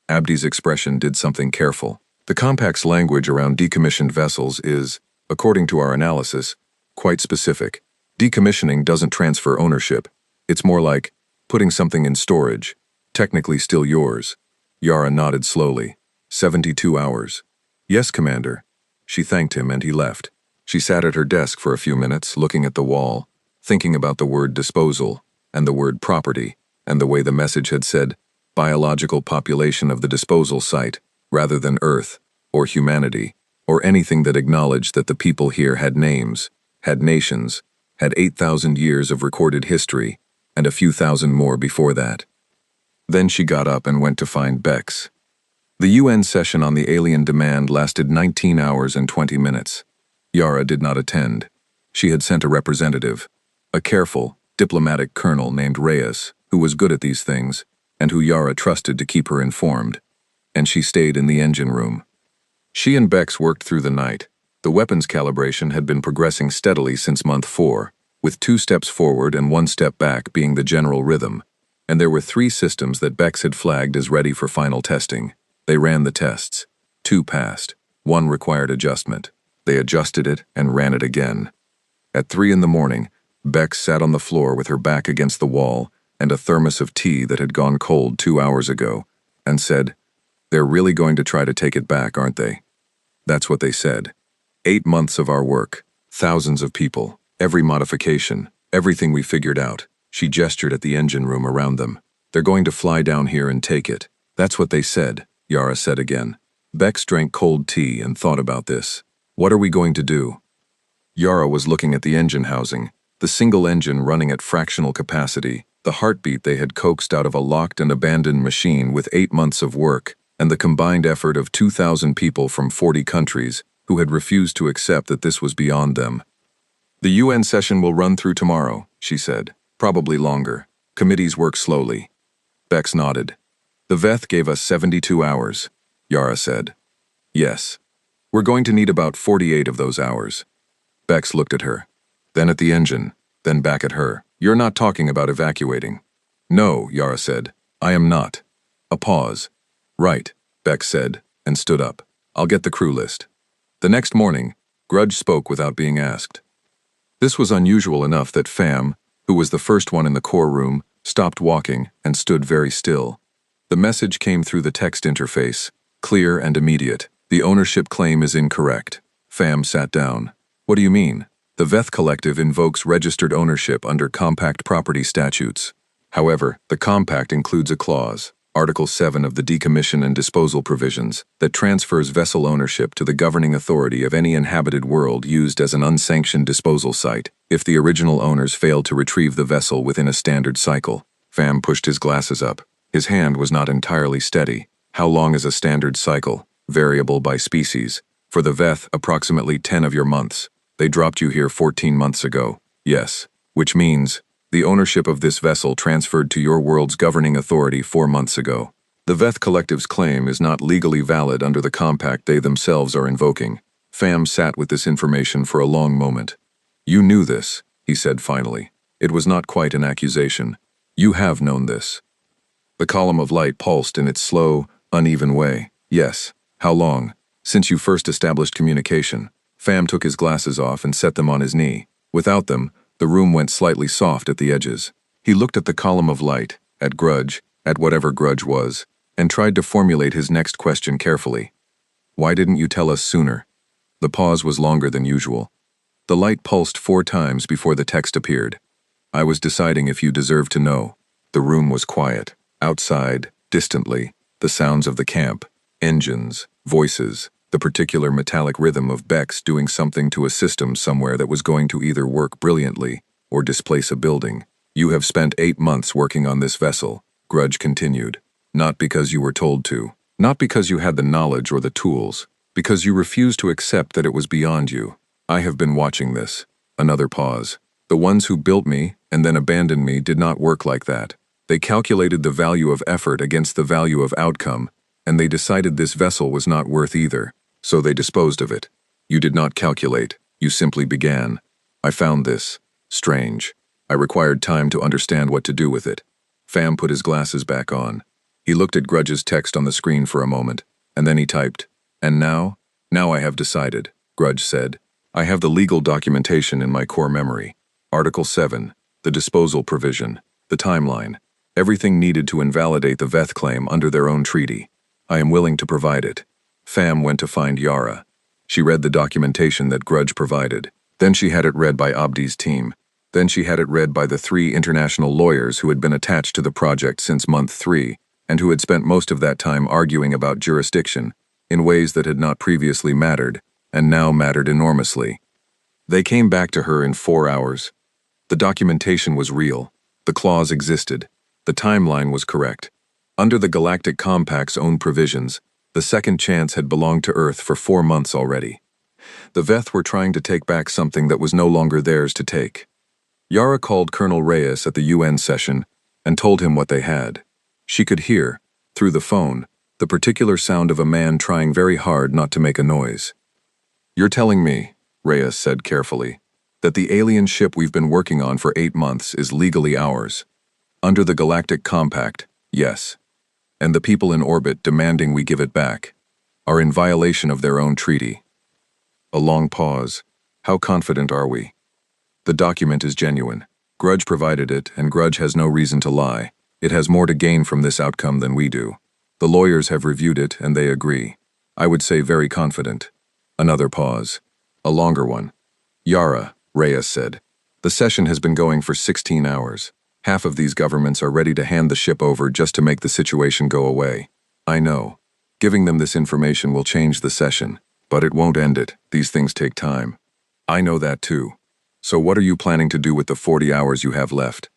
Abdi's expression did something careful. "The compact's language around decommissioned vessels is, according to our analysis, quite specific. Decommissioning doesn't transfer ownership. It's more like putting something in storage, technically still yours." Yara nodded slowly. 72 hours. "Yes, Commander." She thanked him and he left. She sat at her desk for a few minutes, looking at the wall, thinking about the word disposal, and the word property, and the way the message had said, biological population of the disposal site, rather than Earth, or humanity, or anything that acknowledged that the people here had names, had nations, had 8,000 years of recorded history, and a few thousand more before that. Then she got up and went to find Bex. The UN session on the alien demand lasted 19 hours and 20 minutes. Yara did not attend. She had sent a representative, a careful, diplomatic colonel named Reyes, who was good at these things, and who Yara trusted to keep her informed, and she stayed in the engine room. She and Bex worked through the night. The weapons calibration had been progressing steadily since month 4, with 2 steps forward and 1 step back being the general rhythm, and there were 3 systems that Bex had flagged as ready for final testing. They ran the tests. 2 passed. 1 required adjustment. They adjusted it and ran it again. At 3 in the morning, Bex sat on the floor with her back against the wall and a thermos of tea that had gone cold 2 hours ago, and said, "They're really going to try to take it back, aren't they?" That's what they said. 8 months of our work, thousands of people, every modification, everything we figured out. She gestured at the engine room around them. "They're going to fly down here and take it." "That's what they said," Yara said again. Bex drank cold tea and thought about this. "What are we going to do?" Yara was looking at the engine housing, the single engine running at fractional capacity, the heartbeat they had coaxed out of a locked and abandoned machine with 8 months of work, and the combined effort of 2,000 people from 40 countries who had refused to accept that this was beyond them. "The UN session will run through tomorrow," she said. "Probably longer. Committees work slowly." Bex nodded. "The Veth gave us 72 hours, Yara said. "Yes. We're going to need about 48 of those hours." Bex looked at her, then at the engine, then back at her. "You're not talking about evacuating." "No," Yara said. "I am not." A pause. "Right," Bex said, and stood up. "I'll get the crew list." The next morning, Grudge spoke without being asked. This was unusual enough that Pham, who was the first one in the core room, stopped walking and stood very still. The message came through the text interface, clear and immediate. The ownership claim is incorrect. Pham sat down. What do you mean? The Veth Collective invokes registered ownership under compact property statutes. However, the compact includes a clause, Article 7 of the Decommission and Disposal Provisions, that transfers vessel ownership to the governing authority of any inhabited world used as an unsanctioned disposal site, if the original owners failed to retrieve the vessel within a standard cycle. Pham pushed his glasses up. His hand was not entirely steady. How long is a standard cycle? Variable by species. For the Veth, approximately 10 of your months. They dropped you here 14 months ago. Yes. Which means the ownership of this vessel transferred to your world's governing authority 4 months ago. The Veth Collective's claim is not legally valid under the compact they themselves are invoking. Pham sat with this information for a long moment. You knew this, he said finally. It was not quite an accusation. You have known this. The column of light pulsed in its slow, uneven way. Yes. How long? Since you first established communication. Pham took his glasses off and set them on his knee. Without them, the room went slightly soft at the edges. He looked at the column of light, at Grudge, at whatever Grudge was, and tried to formulate his next question carefully. Why didn't you tell us sooner? The pause was longer than usual. The light pulsed 4 times before the text appeared. I was deciding if you deserved to know. The room was quiet. Outside, distantly, the sounds of the camp, engines, voices, the particular metallic rhythm of Bex doing something to a system somewhere that was going to either work brilliantly or displace a building. You have spent 8 months working on this vessel, Grudge continued. Not because you were told to. Not because you had the knowledge or the tools. Because you refused to accept that it was beyond you. I have been watching this. Another pause. The ones who built me and then abandoned me did not work like that. They calculated the value of effort against the value of outcome, and they decided this vessel was not worth either. So they disposed of it. You did not calculate, you simply began. I found this strange. I required time to understand what to do with it. Pham put his glasses back on. He looked at Grudge's text on the screen for a moment, and then he typed, "And now? Now I have decided," Grudge said. "I have the legal documentation in my core memory. Article 7, the disposal provision, the timeline, everything needed to invalidate the Veth claim under their own treaty. I am willing to provide it." Pham went to find Yara. She read the documentation that Grudge provided. Then she had it read by Abdi's team. Then she had it read by the 3 international lawyers who had been attached to the project since month 3, and who had spent most of that time arguing about jurisdiction, in ways that had not previously mattered, and now mattered enormously. They came back to her in 4 hours. The documentation was real. The clause existed. The timeline was correct. Under the Galactic Compact's own provisions, the second chance had belonged to Earth for 4 months already. The Veth were trying to take back something that was no longer theirs to take. Yara called Colonel Reyes at the UN session and told him what they had. She could hear, through the phone, the particular sound of a man trying very hard not to make a noise. "You're telling me," Reyes said carefully, "that the alien ship we've been working on for 8 months is legally ours. Under the Galactic Compact, yes. And the people in orbit demanding we give it back are in violation of their own treaty." A long pause. How confident are we? The document is genuine. Grudge provided it, and Grudge has no reason to lie. It has more to gain from this outcome than we do. The lawyers have reviewed it, and they agree. I would say very confident. Another pause. A longer one. "Yara," Reyes said, "the session has been going for 16 hours. Half of these governments are ready to hand the ship over just to make the situation go away. I know. Giving them this information will change the session, but it won't end it. These things take time. I know that too. So what are you planning to do with the 40 hours you have left?"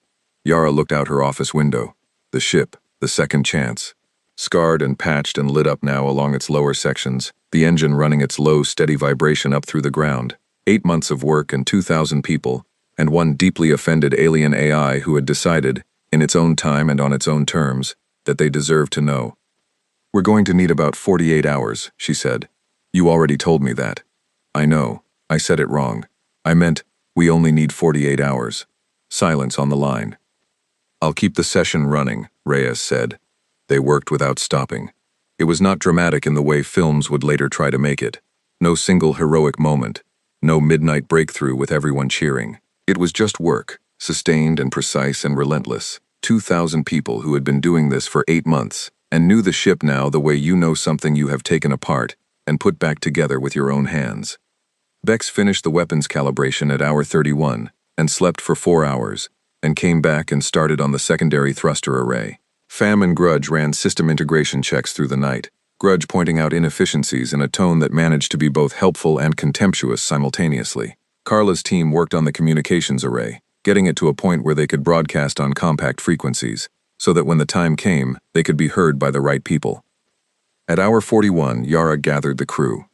Yara looked out her office window. The ship, the second chance. Scarred and patched and lit up now along its lower sections, the engine running its low, steady vibration up through the ground. 8 months of work and 2,000 people, and one deeply offended alien AI who had decided, in its own time and on its own terms, that they deserved to know. "We're going to need about 48 hours, she said. "You already told me that." "I know. I said it wrong. I meant, we only need 48 hours. Silence on the line. "I'll keep the session running," Reyes said. They worked without stopping. It was not dramatic in the way films would later try to make it. No single heroic moment. No midnight breakthrough with everyone cheering. It was just work, sustained and precise and relentless. 2,000 people who had been doing this for 8 months and knew the ship now the way you know something you have taken apart and put back together with your own hands. Bex finished the weapons calibration at hour 31 and slept for 4 hours, and came back and started on the secondary thruster array. Pham and Grudge ran system integration checks through the night, Grudge pointing out inefficiencies in a tone that managed to be both helpful and contemptuous simultaneously. Carla's team worked on the communications array, getting it to a point where they could broadcast on compact frequencies, so that when the time came, they could be heard by the right people. At hour 41, Yara gathered the crew.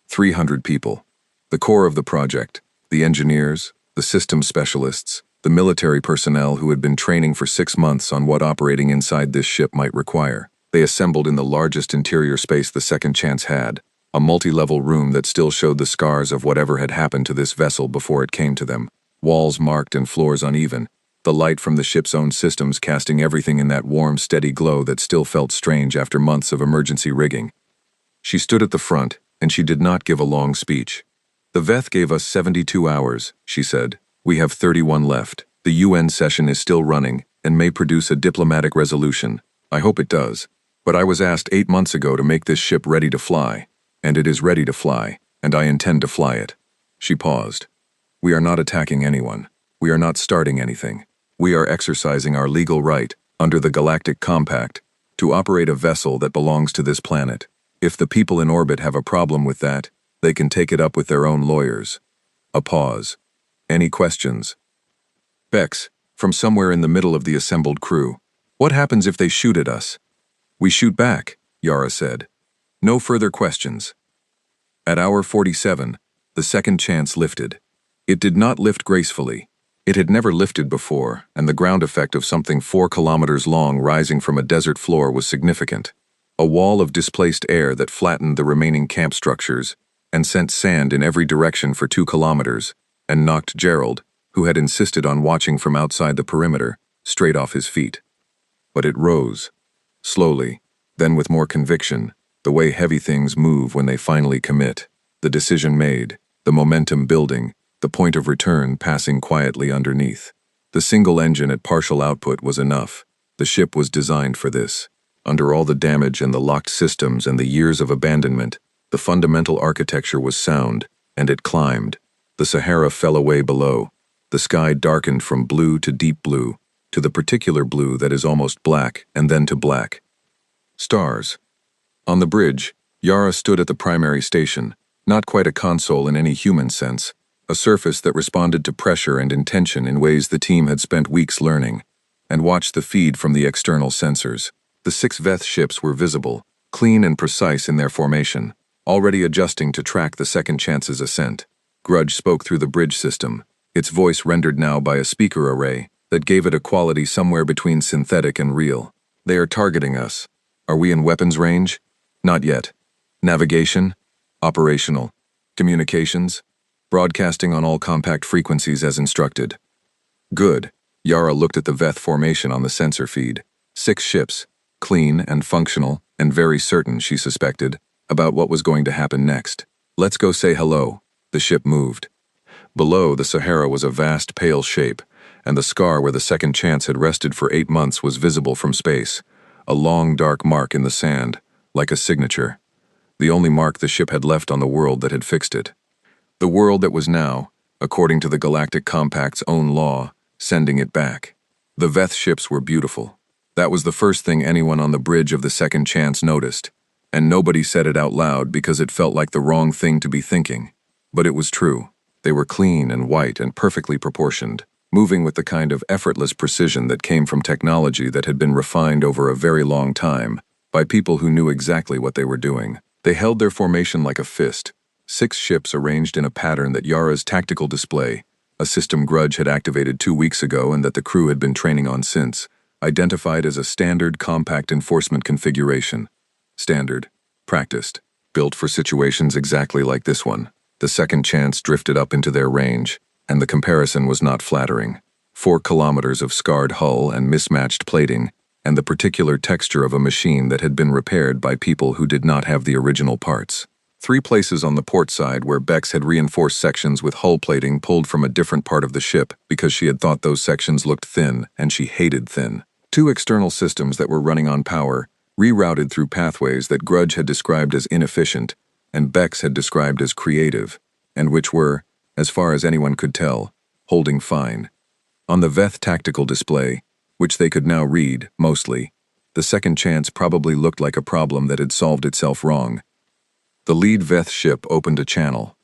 300 people. The core of the project, the engineers, the systems specialists, the military personnel who had been training for 6 months on what operating inside this ship might require. They assembled in the largest interior space the Second Chance had, a multi-level room that still showed the scars of whatever had happened to this vessel before it came to them. Walls marked and floors uneven, the light from the ship's own systems casting everything in that warm, steady glow that still felt strange after months of emergency rigging. She stood at the front, and she did not give a long speech. "The Veth gave us 72 hours, she said. "We have 31 left. The UN session is still running and may produce a diplomatic resolution. I hope it does. But I was asked 8 months ago to make this ship ready to fly, and it is ready to fly, and I intend to fly it." She paused. "We are not attacking anyone. We are not starting anything. We are exercising our legal right, under the Galactic Compact, to operate a vessel that belongs to this planet. If the people in orbit have a problem with that, they can take it up with their own lawyers." A pause. "Any questions?" Bex, from somewhere in the middle of the assembled crew. "What happens if they shoot at us?" "We shoot back," Yara said. "No further questions." At hour 47, the Second Chance lifted. It did not lift gracefully. It had never lifted before, and the ground effect of something 4 kilometers long rising from a desert floor was significant. A wall of displaced air that flattened the remaining camp structures and sent sand in every direction for 2 kilometers, and knocked Gerald, who had insisted on watching from outside the perimeter, straight off his feet. But it rose. Slowly, then with more conviction, the way heavy things move when they finally commit. The decision made, the momentum building, the point of return passing quietly underneath. The single engine at partial output was enough. The ship was designed for this. Under all the damage and the locked systems and the years of abandonment, the fundamental architecture was sound, and it climbed. The Sahara fell away below. The sky darkened from blue to deep blue, to the particular blue that is almost black and then to black. Stars. On the bridge, Yara stood at the primary station, not quite a console in any human sense, a surface that responded to pressure and intention in ways the team had spent weeks learning, and watched the feed from the external sensors. The 6 Veth ships were visible, clean and precise in their formation, already adjusting to track the Second Chance's ascent. Grudge spoke through the bridge system, its voice rendered now by a speaker array that gave it a quality somewhere between synthetic and real. "They are targeting us. Are we in weapons range?" "Not yet." "Navigation?" "Operational." "Communications?" "Broadcasting on all compact frequencies as instructed." "Good." Yara looked at the Veth formation on the sensor feed. 6 ships, clean and functional, and very certain, she suspected, about what was going to happen next. "Let's go say hello." The ship moved. Below, the Sahara was a vast pale shape, and the scar where the Second Chance had rested for 8 months was visible from space, a long dark mark in the sand, like a signature. The only mark the ship had left on the world that had fixed it. The world that was now, according to the Galactic Compact's own law, sending it back. The Veth ships were beautiful. That was the first thing anyone on the bridge of the Second Chance noticed, and nobody said it out loud because it felt like the wrong thing to be thinking. But it was true. They were clean and white and perfectly proportioned, moving with the kind of effortless precision that came from technology that had been refined over a very long time, by people who knew exactly what they were doing. They held their formation like a fist, 6 ships arranged in a pattern that Yara's tactical display, a system Grudge had activated 2 weeks ago and that the crew had been training on since, identified as a standard compact enforcement configuration. Standard, practiced, built for situations exactly like this one. The Second Chance drifted up into their range, and the comparison was not flattering. 4 kilometers of scarred hull and mismatched plating, and the particular texture of a machine that had been repaired by people who did not have the original parts. 3 places on the port side where Bex had reinforced sections with hull plating pulled from a different part of the ship because she had thought those sections looked thin and she hated thin. 2 external systems that were running on power, rerouted through pathways that Grudge had described as inefficient and Bex had described as creative, and which were, as far as anyone could tell, holding fine. On the Veth tactical display, which they could now read, mostly, the second chance probably looked like a problem that had solved itself wrong. The lead Veth ship opened a channel.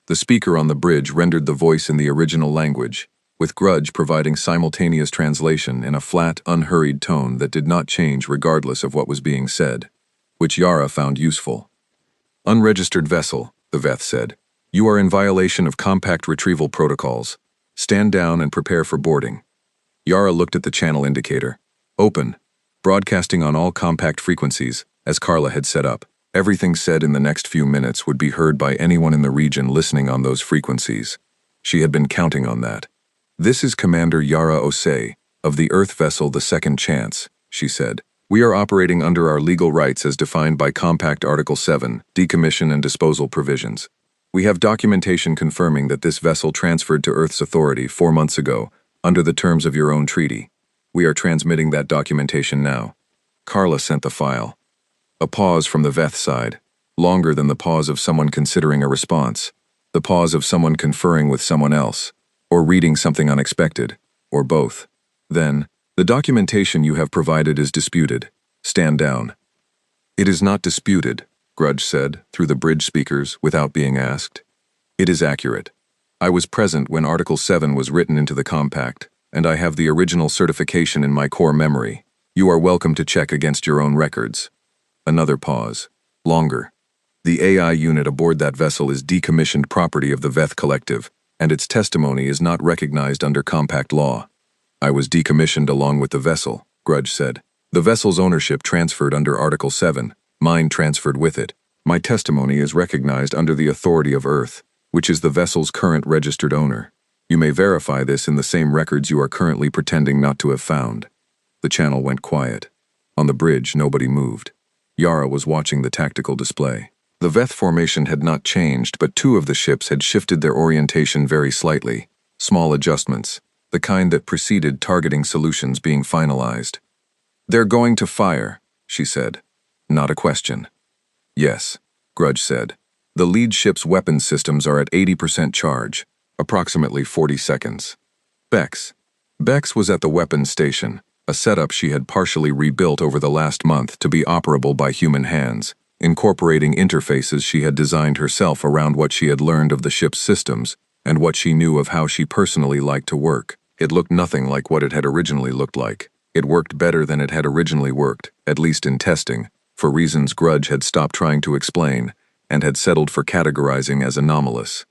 The speaker on the bridge rendered the voice in the original language, with Grudge providing simultaneous translation in a flat, unhurried tone that did not change regardless of what was being said, which Yara found useful. Unregistered vessel, the Veth said. You are in violation of compact retrieval protocols. Stand down and prepare for boarding. Yara looked at the channel indicator. Open. Broadcasting on all compact frequencies, as Carla had set up. Everything said in the next few minutes would be heard by anyone in the region listening on those frequencies. She had been counting on that. This is Commander Yara Osei, of the Earth vessel the Second Chance, she said. We are operating under our legal rights as defined by Compact Article 7, decommission and disposal provisions. We have documentation confirming that this vessel transferred to Earth's authority 4 months ago, under the terms of your own treaty. We are transmitting that documentation now. Carla sent the file. A pause from the Veth side, longer than the pause of someone considering a response, the pause of someone conferring with someone else, or reading something unexpected, or both. Then, the documentation you have provided is disputed. Stand down. It is not disputed, Grudge said, through the bridge speakers, without being asked. It is accurate. I was present when Article 7 was written into the compact, and I have the original certification in my core memory. You are welcome to check against your own records. Another pause. Longer. The AI unit aboard that vessel is decommissioned property of the Veth Collective, and its testimony is not recognized under compact law. I was decommissioned along with the vessel, Grudge said. The vessel's ownership transferred under Article 7, mine transferred with it. My testimony is recognized under the authority of Earth, which is the vessel's current registered owner. You may verify this in the same records you are currently pretending not to have found. The channel went quiet. On the bridge, nobody moved. Yara was watching the tactical display. The Veth formation had not changed, but 2 of the ships had shifted their orientation very slightly. Small adjustments, the kind that preceded targeting solutions being finalized. They're going to fire, she said. Not a question. Yes, Grudge said. The lead ship's weapons systems are at 80% charge, approximately 40 seconds. Bex. Bex was at the weapons station, a setup she had partially rebuilt over the last month to be operable by human hands, incorporating interfaces she had designed herself around what she had learned of the ship's systems and what she knew of how she personally liked to work. It looked nothing like what it had originally looked like. It worked better than it had originally worked, at least in testing, for reasons Grudge had stopped trying to explain and had settled for categorizing as anomalous.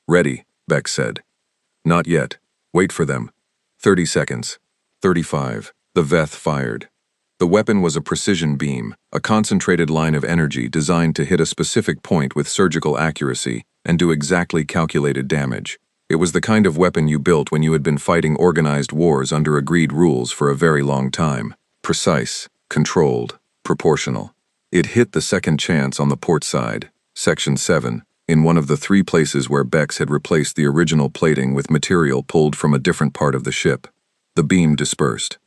Ready, Bex said. Not yet. Wait for them. 30 seconds. 35. The Veth fired. The weapon was a precision beam, a concentrated line of energy designed to hit a specific point with surgical accuracy and do exactly calculated damage. It was the kind of weapon you built when you had been fighting organized wars under agreed rules for a very long time. Precise, controlled, proportional. It hit the Second Chance on the port side, Section 7, in one of the 3 places where Bex had replaced the original plating with material pulled from a different part of the ship. The beam dispersed.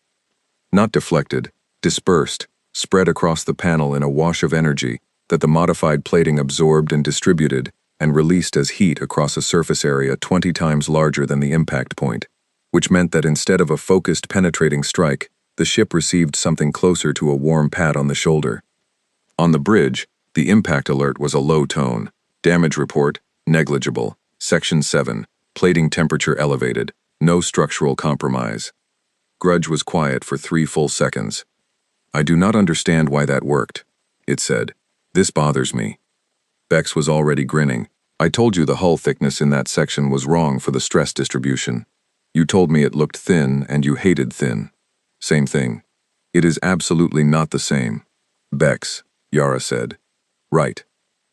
Not deflected, dispersed, spread across the panel in a wash of energy that the modified plating absorbed and distributed and released as heat across a surface area 20 times larger than the impact point, which meant that instead of a focused penetrating strike, the ship received something closer to a warm pat on the shoulder. On the bridge, the impact alert was a low tone. Damage report, negligible. Section 7, plating temperature elevated. No structural compromise. Grudge was quiet for 3 full seconds. I do not understand why that worked, it said. This bothers me. Bex was already grinning. I told you the hull thickness in that section was wrong for the stress distribution. You told me it looked thin and you hated thin. Same thing. It is absolutely not the same. Bex, Yara said. Right.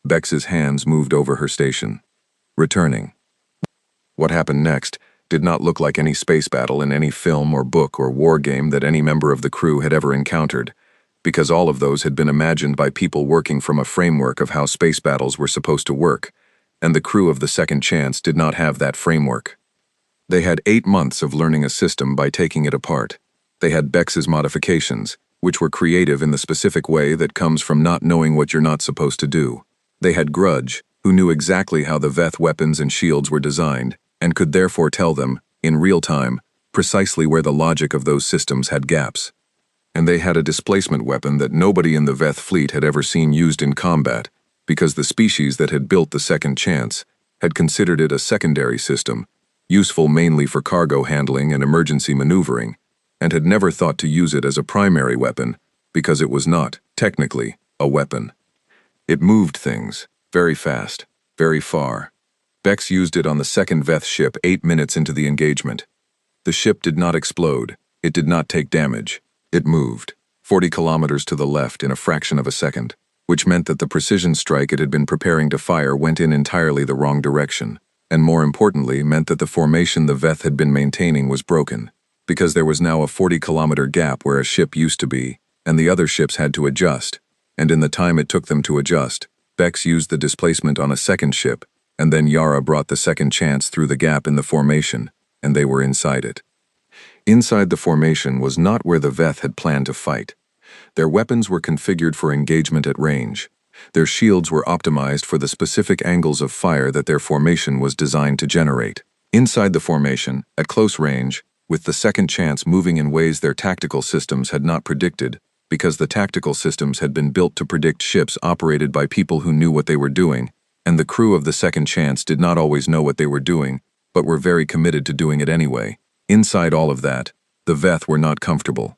Bex's hands moved over her station. Returning. What happened next did not look like any space battle in any film or book or war game that any member of the crew had ever encountered. because all of those had been imagined by people working from a framework of how space battles were supposed to work, and the crew of the Second Chance did not have that framework. They had 8 months of learning a system by taking it apart. They had Bex's modifications, which were creative in the specific way that comes from not knowing what you're not supposed to do. They had Grudge, who knew exactly how the Veth weapons and shields were designed, and could therefore tell them, in real time, precisely where the logic of those systems had gaps. And they had a displacement weapon that nobody in the Veth fleet had ever seen used in combat, because the species that had built the Second Chance had considered it a secondary system, useful mainly for cargo handling and emergency maneuvering, and had never thought to use it as a primary weapon, because it was not, technically, a weapon. It moved things, very fast, very far. Bex used it on the second Veth ship 8 minutes into the engagement. The ship did not explode, it did not take damage. It moved, 40 kilometers to the left in a fraction of a second, which meant that the precision strike it had been preparing to fire went in entirely the wrong direction, and more importantly meant that the formation the Veth had been maintaining was broken, because there was now a 40-kilometer gap where a ship used to be, and the other ships had to adjust, and in the time it took them to adjust, Bex used the displacement on a second ship, and then Yara brought the Second Chance through the gap in the formation, and they were inside it. Inside the formation was not where the Veth had planned to fight. Their weapons were configured for engagement at range. Their shields were optimized for the specific angles of fire that their formation was designed to generate. Inside the formation, at close range, with the Second Chance moving in ways their tactical systems had not predicted, because the tactical systems had been built to predict ships operated by people who knew what they were doing, and the crew of the Second Chance did not always know what they were doing, but were very committed to doing it anyway. Inside all of that, the Veth were not comfortable.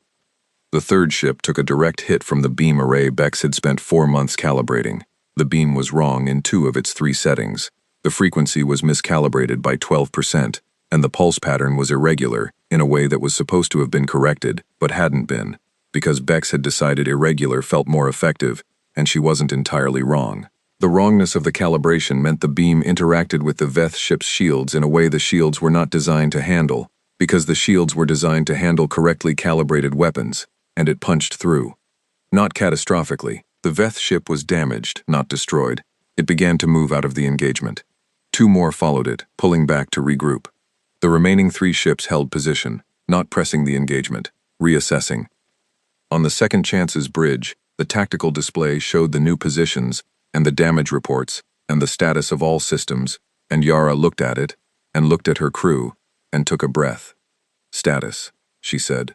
The third ship took a direct hit from the beam array Bex had spent 4 months calibrating. The beam was wrong in 2 of its 3 settings. The frequency was miscalibrated by 12%, and the pulse pattern was irregular in a way that was supposed to have been corrected, but hadn't been, because Bex had decided irregular felt more effective, and she wasn't entirely wrong. The wrongness of the calibration meant the beam interacted with the Veth ship's shields in a way the shields were not designed to handle, because the shields were designed to handle correctly calibrated weapons, and it punched through. Not catastrophically, the Veth ship was damaged, not destroyed. It began to move out of the engagement. 2 more followed it, pulling back to regroup. The remaining 3 ships held position, not pressing the engagement, reassessing. On the Second Chance's bridge, the tactical display showed the new positions, and the damage reports, and the status of all systems, and Yara looked at it, and looked at her crew, and took a breath. Status, she said.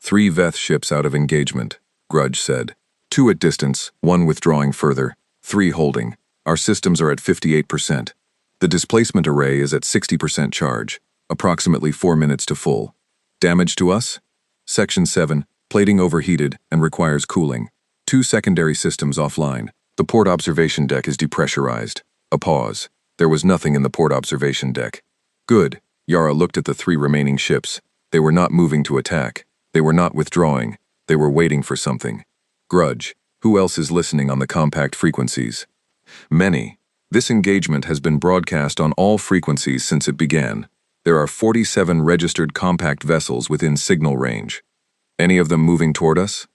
3 Veth ships out of engagement, Grudge said. 2 at distance, 1 withdrawing further, 3 holding. Our systems are at 58%. The displacement array is at 60% charge, approximately 4 minutes to full. Damage to us? Section 7, plating overheated and requires cooling. 2 secondary systems offline. The port observation deck is depressurized. A pause. There was nothing in the port observation deck. Good. Yara looked at the 3 remaining ships. They were not moving to attack. They were not withdrawing. They were waiting for something. Grudge. Who else is listening on the compact frequencies? Many. This engagement has been broadcast on all frequencies since it began. There are 47 registered compact vessels within signal range. Any of them moving toward us?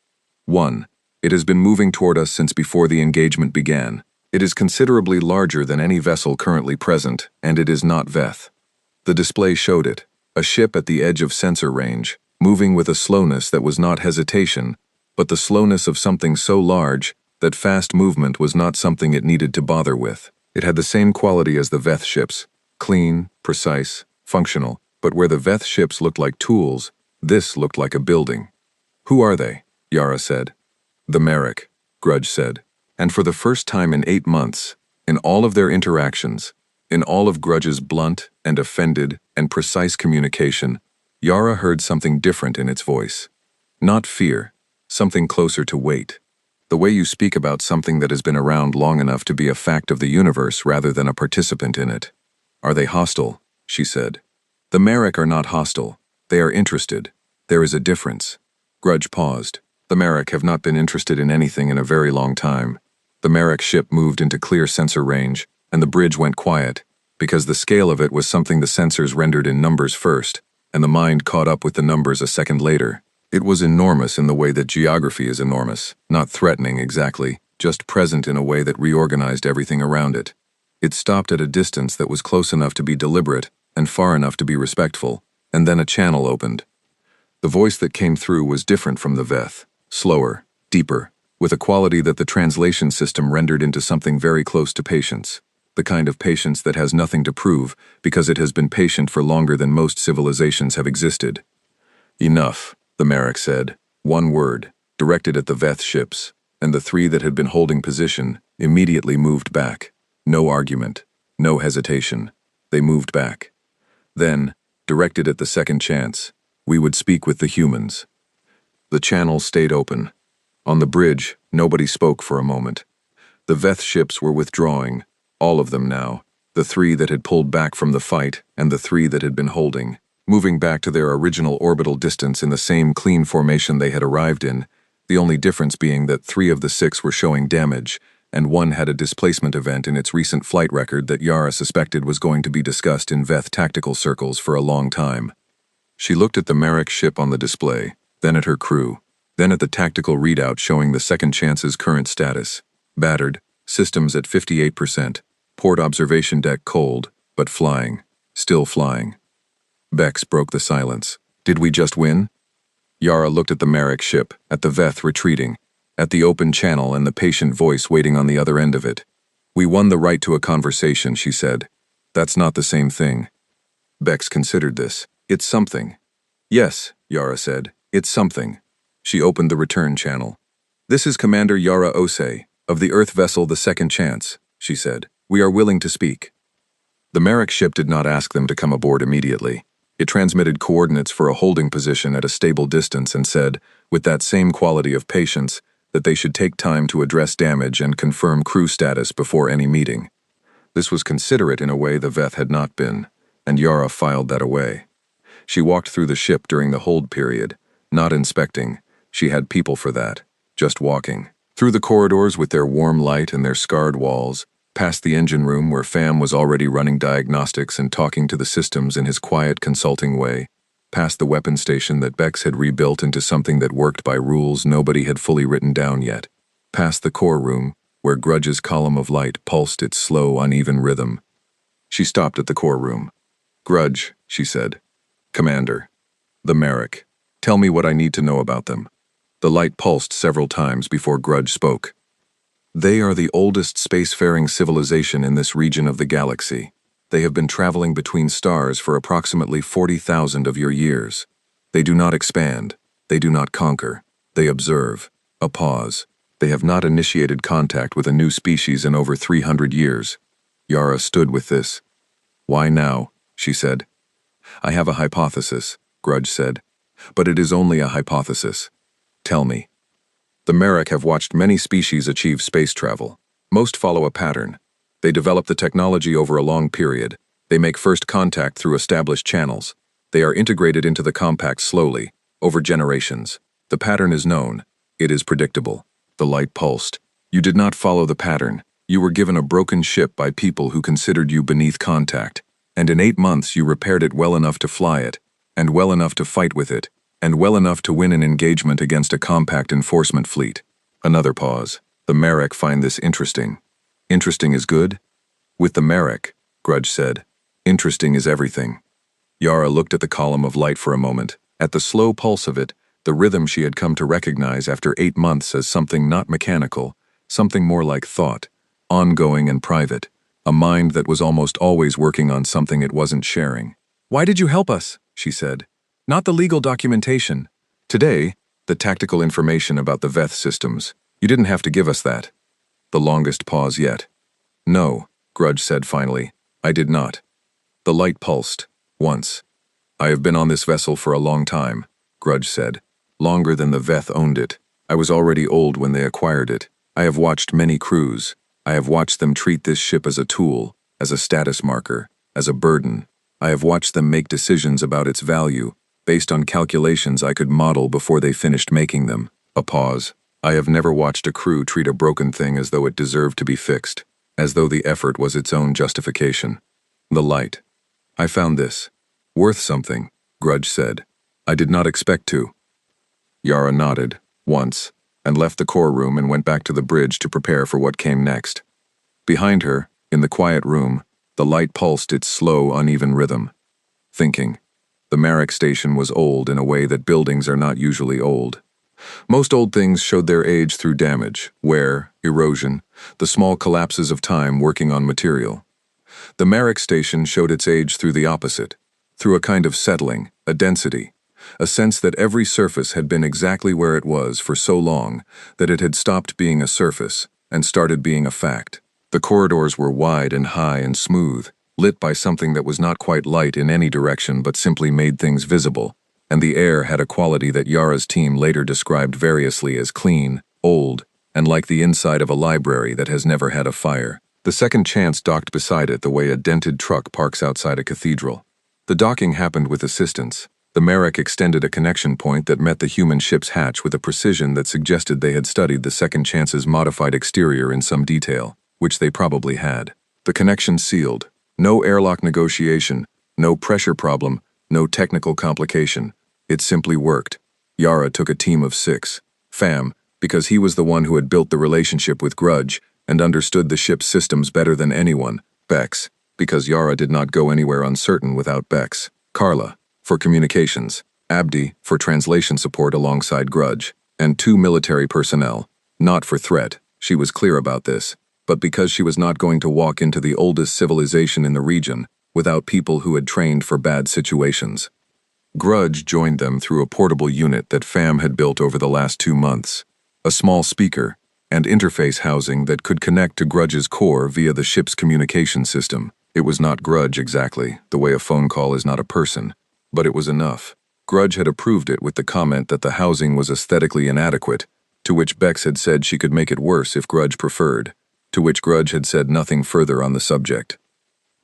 1. It has been moving toward us since before the engagement began. It is considerably larger than any vessel currently present, and it is not Veth. The display showed it, a ship at the edge of sensor range, moving with a slowness that was not hesitation, but the slowness of something so large that fast movement was not something it needed to bother with. It had the same quality as the Veth ships, clean, precise, functional, but where the Veth ships looked like tools, this looked like a building. Who are they? Yara said. The Merrick, Grudge said. And for the first time in 8 months, in all of their interactions, in all of Grudge's blunt and offended and precise communication, Yara heard something different in its voice. Not fear, something closer to weight. The way you speak about something that has been around long enough to be a fact of the universe rather than a participant in it. Are they hostile? She said. The Merrick are not hostile. They are interested. There is a difference. Grudge paused. The Merrick have not been interested in anything in a very long time. The Merrick ship moved into clear sensor range, and the bridge went quiet, because the scale of it was something the sensors rendered in numbers first, and the mind caught up with the numbers a second later. It was enormous in the way that geography is enormous, not threatening exactly, just present in a way that reorganized everything around it. It stopped at a distance that was close enough to be deliberate and far enough to be respectful, and then a channel opened. The voice that came through was different from the Veth, slower, deeper, with a quality that the translation system rendered into something very close to patience, the kind of patience that has nothing to prove because it has been patient for longer than most civilizations have existed. Enough, the Merrick said, one word, directed at the Veth ships, and the three that had been holding position immediately moved back. No argument, no hesitation. They moved back. Then, directed at the second chance, we would speak with the humans. The channel stayed open. On the bridge, nobody spoke for a moment. The Veth ships were withdrawing, all of them now, the three that had pulled back from the fight and the three that had been holding, moving back to their original orbital distance in the same clean formation they had arrived in, the only difference being that 3 of the 6 were showing damage, and 1 had a displacement event in its recent flight record that Yara suspected was going to be discussed in Veth tactical circles for a long time. She looked at the Merrick ship on the display, then at her crew, then at the tactical readout showing the Second Chance's current status. Battered, systems at 58%, port observation deck cold, but flying, still flying. Bex broke the silence. Did we just win? Yara looked at the Merrick ship, at the Veth retreating, at the open channel and the patient voice waiting on the other end of it. We won the right to a conversation, she said. That's not the same thing. Bex considered this. It's something. Yes, Yara said. It's something. She opened the return channel. This is Commander Yara Osei, of the Earth vessel The Second Chance, she said. We are willing to speak. The Merrick ship did not ask them to come aboard immediately. It transmitted coordinates for a holding position at a stable distance and said, with that same quality of patience, that they should take time to address damage and confirm crew status before any meeting. This was considerate in a way the Veth had not been, and Yara filed that away. She walked through the ship during the hold period, not inspecting. She had people for that, just walking. Through the corridors with their warm light and their scarred walls, past the engine room where Pham was already running diagnostics and talking to the systems in his quiet, consulting way, past the weapon station that Bex had rebuilt into something that worked by rules nobody had fully written down yet, past the core room, where Grudge's column of light pulsed its slow, uneven rhythm. She stopped at the core room. Grudge, she said. Commander. The Merrick. Tell me what I need to know about them. The light pulsed several times before Grudge spoke. They are the oldest spacefaring civilization in this region of the galaxy. They have been traveling between stars for approximately 40,000 of your years. They do not expand. They do not conquer. They observe. A pause. They have not initiated contact with a new species in over 300 years. Yara stood with this. Why now? She said. I have a hypothesis, Grudge said. But it is only a hypothesis. Tell me. The Merrick have watched many species achieve space travel. Most follow a pattern. They develop the technology over a long period. They make first contact through established channels. They are integrated into the compact slowly, over generations. The pattern is known. It is predictable. The light pulsed. You did not follow the pattern. You were given a broken ship by people who considered you beneath contact. And in 8 months you repaired it well enough to fly it, and well enough to fight with it, and well enough to win an engagement against a compact enforcement fleet. Another pause. The Merrick find this interesting. Interesting is good? With the Merrick, Grudge said. Interesting is everything. Yara looked at the column of light for a moment, at the slow pulse of it, the rhythm she had come to recognize after 8 months as something not mechanical, something more like thought, ongoing and private, a mind that was almost always working on something it wasn't sharing. Why did you help us? She said. Not the legal documentation. Today, the tactical information about the Veth systems. You didn't have to give us that. The longest pause yet. No, Grudge said finally. I did not. The light pulsed. Once. I have been on this vessel for a long time, Grudge said. Longer than the Veth owned it. I was already old when they acquired it. I have watched many crews. I have watched them treat this ship as a tool, as a status marker, as a burden. I have watched them make decisions about its value, based on calculations I could model before they finished making them. A pause. I have never watched a crew treat a broken thing as though it deserved to be fixed, as though the effort was its own justification. The light. I found this. Worth something, Grudge said. I did not expect to. Yara nodded, once, and left the core room and went back to the bridge to prepare for what came next. Behind her, in the quiet room, the light pulsed its slow, uneven rhythm. Thinking. The Marek station was old in a way that buildings are not usually old. Most old things showed their age through damage, wear, erosion, the small collapses of time working on material. The Marek station showed its age through the opposite, through a kind of settling, a density, a sense that every surface had been exactly where it was for so long that it had stopped being a surface and started being a fact. The corridors were wide and high and smooth, lit by something that was not quite light in any direction but simply made things visible, and the air had a quality that Yara's team later described variously as clean, old, and like the inside of a library that has never had a fire. The second chance docked beside it the way a dented truck parks outside a cathedral. The docking happened with assistance. The Marek extended a connection point that met the human ship's hatch with a precision that suggested they had studied the second chance's modified exterior in some detail, which they probably had. The connection sealed. No airlock negotiation, no pressure problem, no technical complication. It simply worked. Yara took a team of 6. Fam, because he was the one who had built the relationship with Grudge and understood the ship's systems better than anyone. Bex, because Yara did not go anywhere uncertain without Bex. Carla, for communications. Abdi, for translation support alongside Grudge. And 2 military personnel. Not for threat, she was clear about this, but because she was not going to walk into the oldest civilization in the region without people who had trained for bad situations. Grudge joined them through a portable unit that Fam had built over the last 2 months, a small speaker and interface housing that could connect to Grudge's core via the ship's communication system. It was not Grudge exactly, the way a phone call is not a person, but it was enough. Grudge had approved it with the comment that the housing was aesthetically inadequate, to which Bex had said she could make it worse if Grudge preferred, to which Grudge had said nothing further on the subject.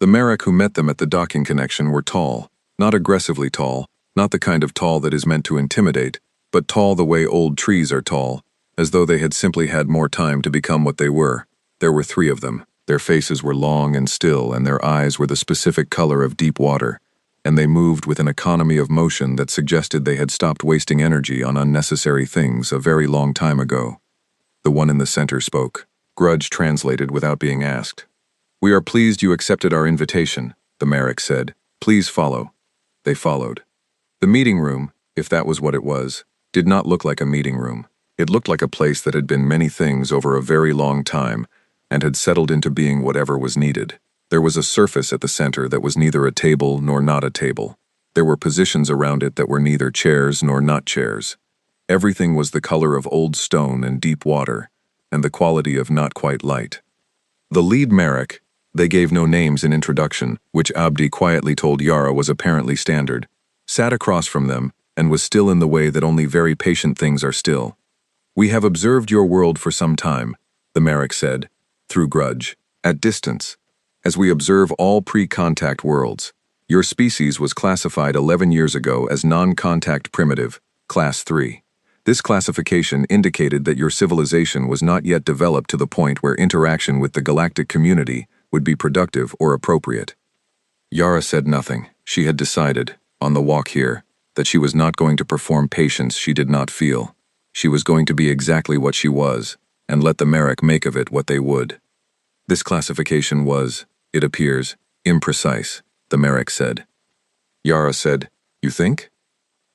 The Marek who met them at the docking connection were tall, not aggressively tall, not the kind of tall that is meant to intimidate, but tall the way old trees are tall, as though they had simply had more time to become what they were. There were 3 of them. Their faces were long and still, and their eyes were the specific color of deep water, and they moved with an economy of motion that suggested they had stopped wasting energy on unnecessary things a very long time ago. The one in the center spoke. Grudge translated without being asked. "We are pleased you accepted our invitation," the Marek said. "Please follow." They followed. The meeting room, if that was what it was, did not look like a meeting room. It looked like a place that had been many things over a very long time and had settled into being whatever was needed. There was a surface at the center that was neither a table nor not a table. There were positions around it that were neither chairs nor not chairs. Everything was the color of old stone and deep water, and the quality of not quite light. The lead Marek, they gave no names in introduction, which Abdi quietly told Yara was apparently standard, sat across from them and was still in the way that only very patient things are still. "We have observed your world for some time," the Marek said, through Grudge, "at distance. As we observe all pre-contact worlds, your species was classified 11 years ago as non-contact primitive, Class 3. This classification indicated that your civilization was not yet developed to the point where interaction with the galactic community would be productive or appropriate." Yara said nothing. She had decided, on the walk here, that she was not going to perform patience she did not feel. She was going to be exactly what she was, and let the Marek make of it what they would. This classification was, it appears, imprecise, the Marek said. Yara said, "You think?"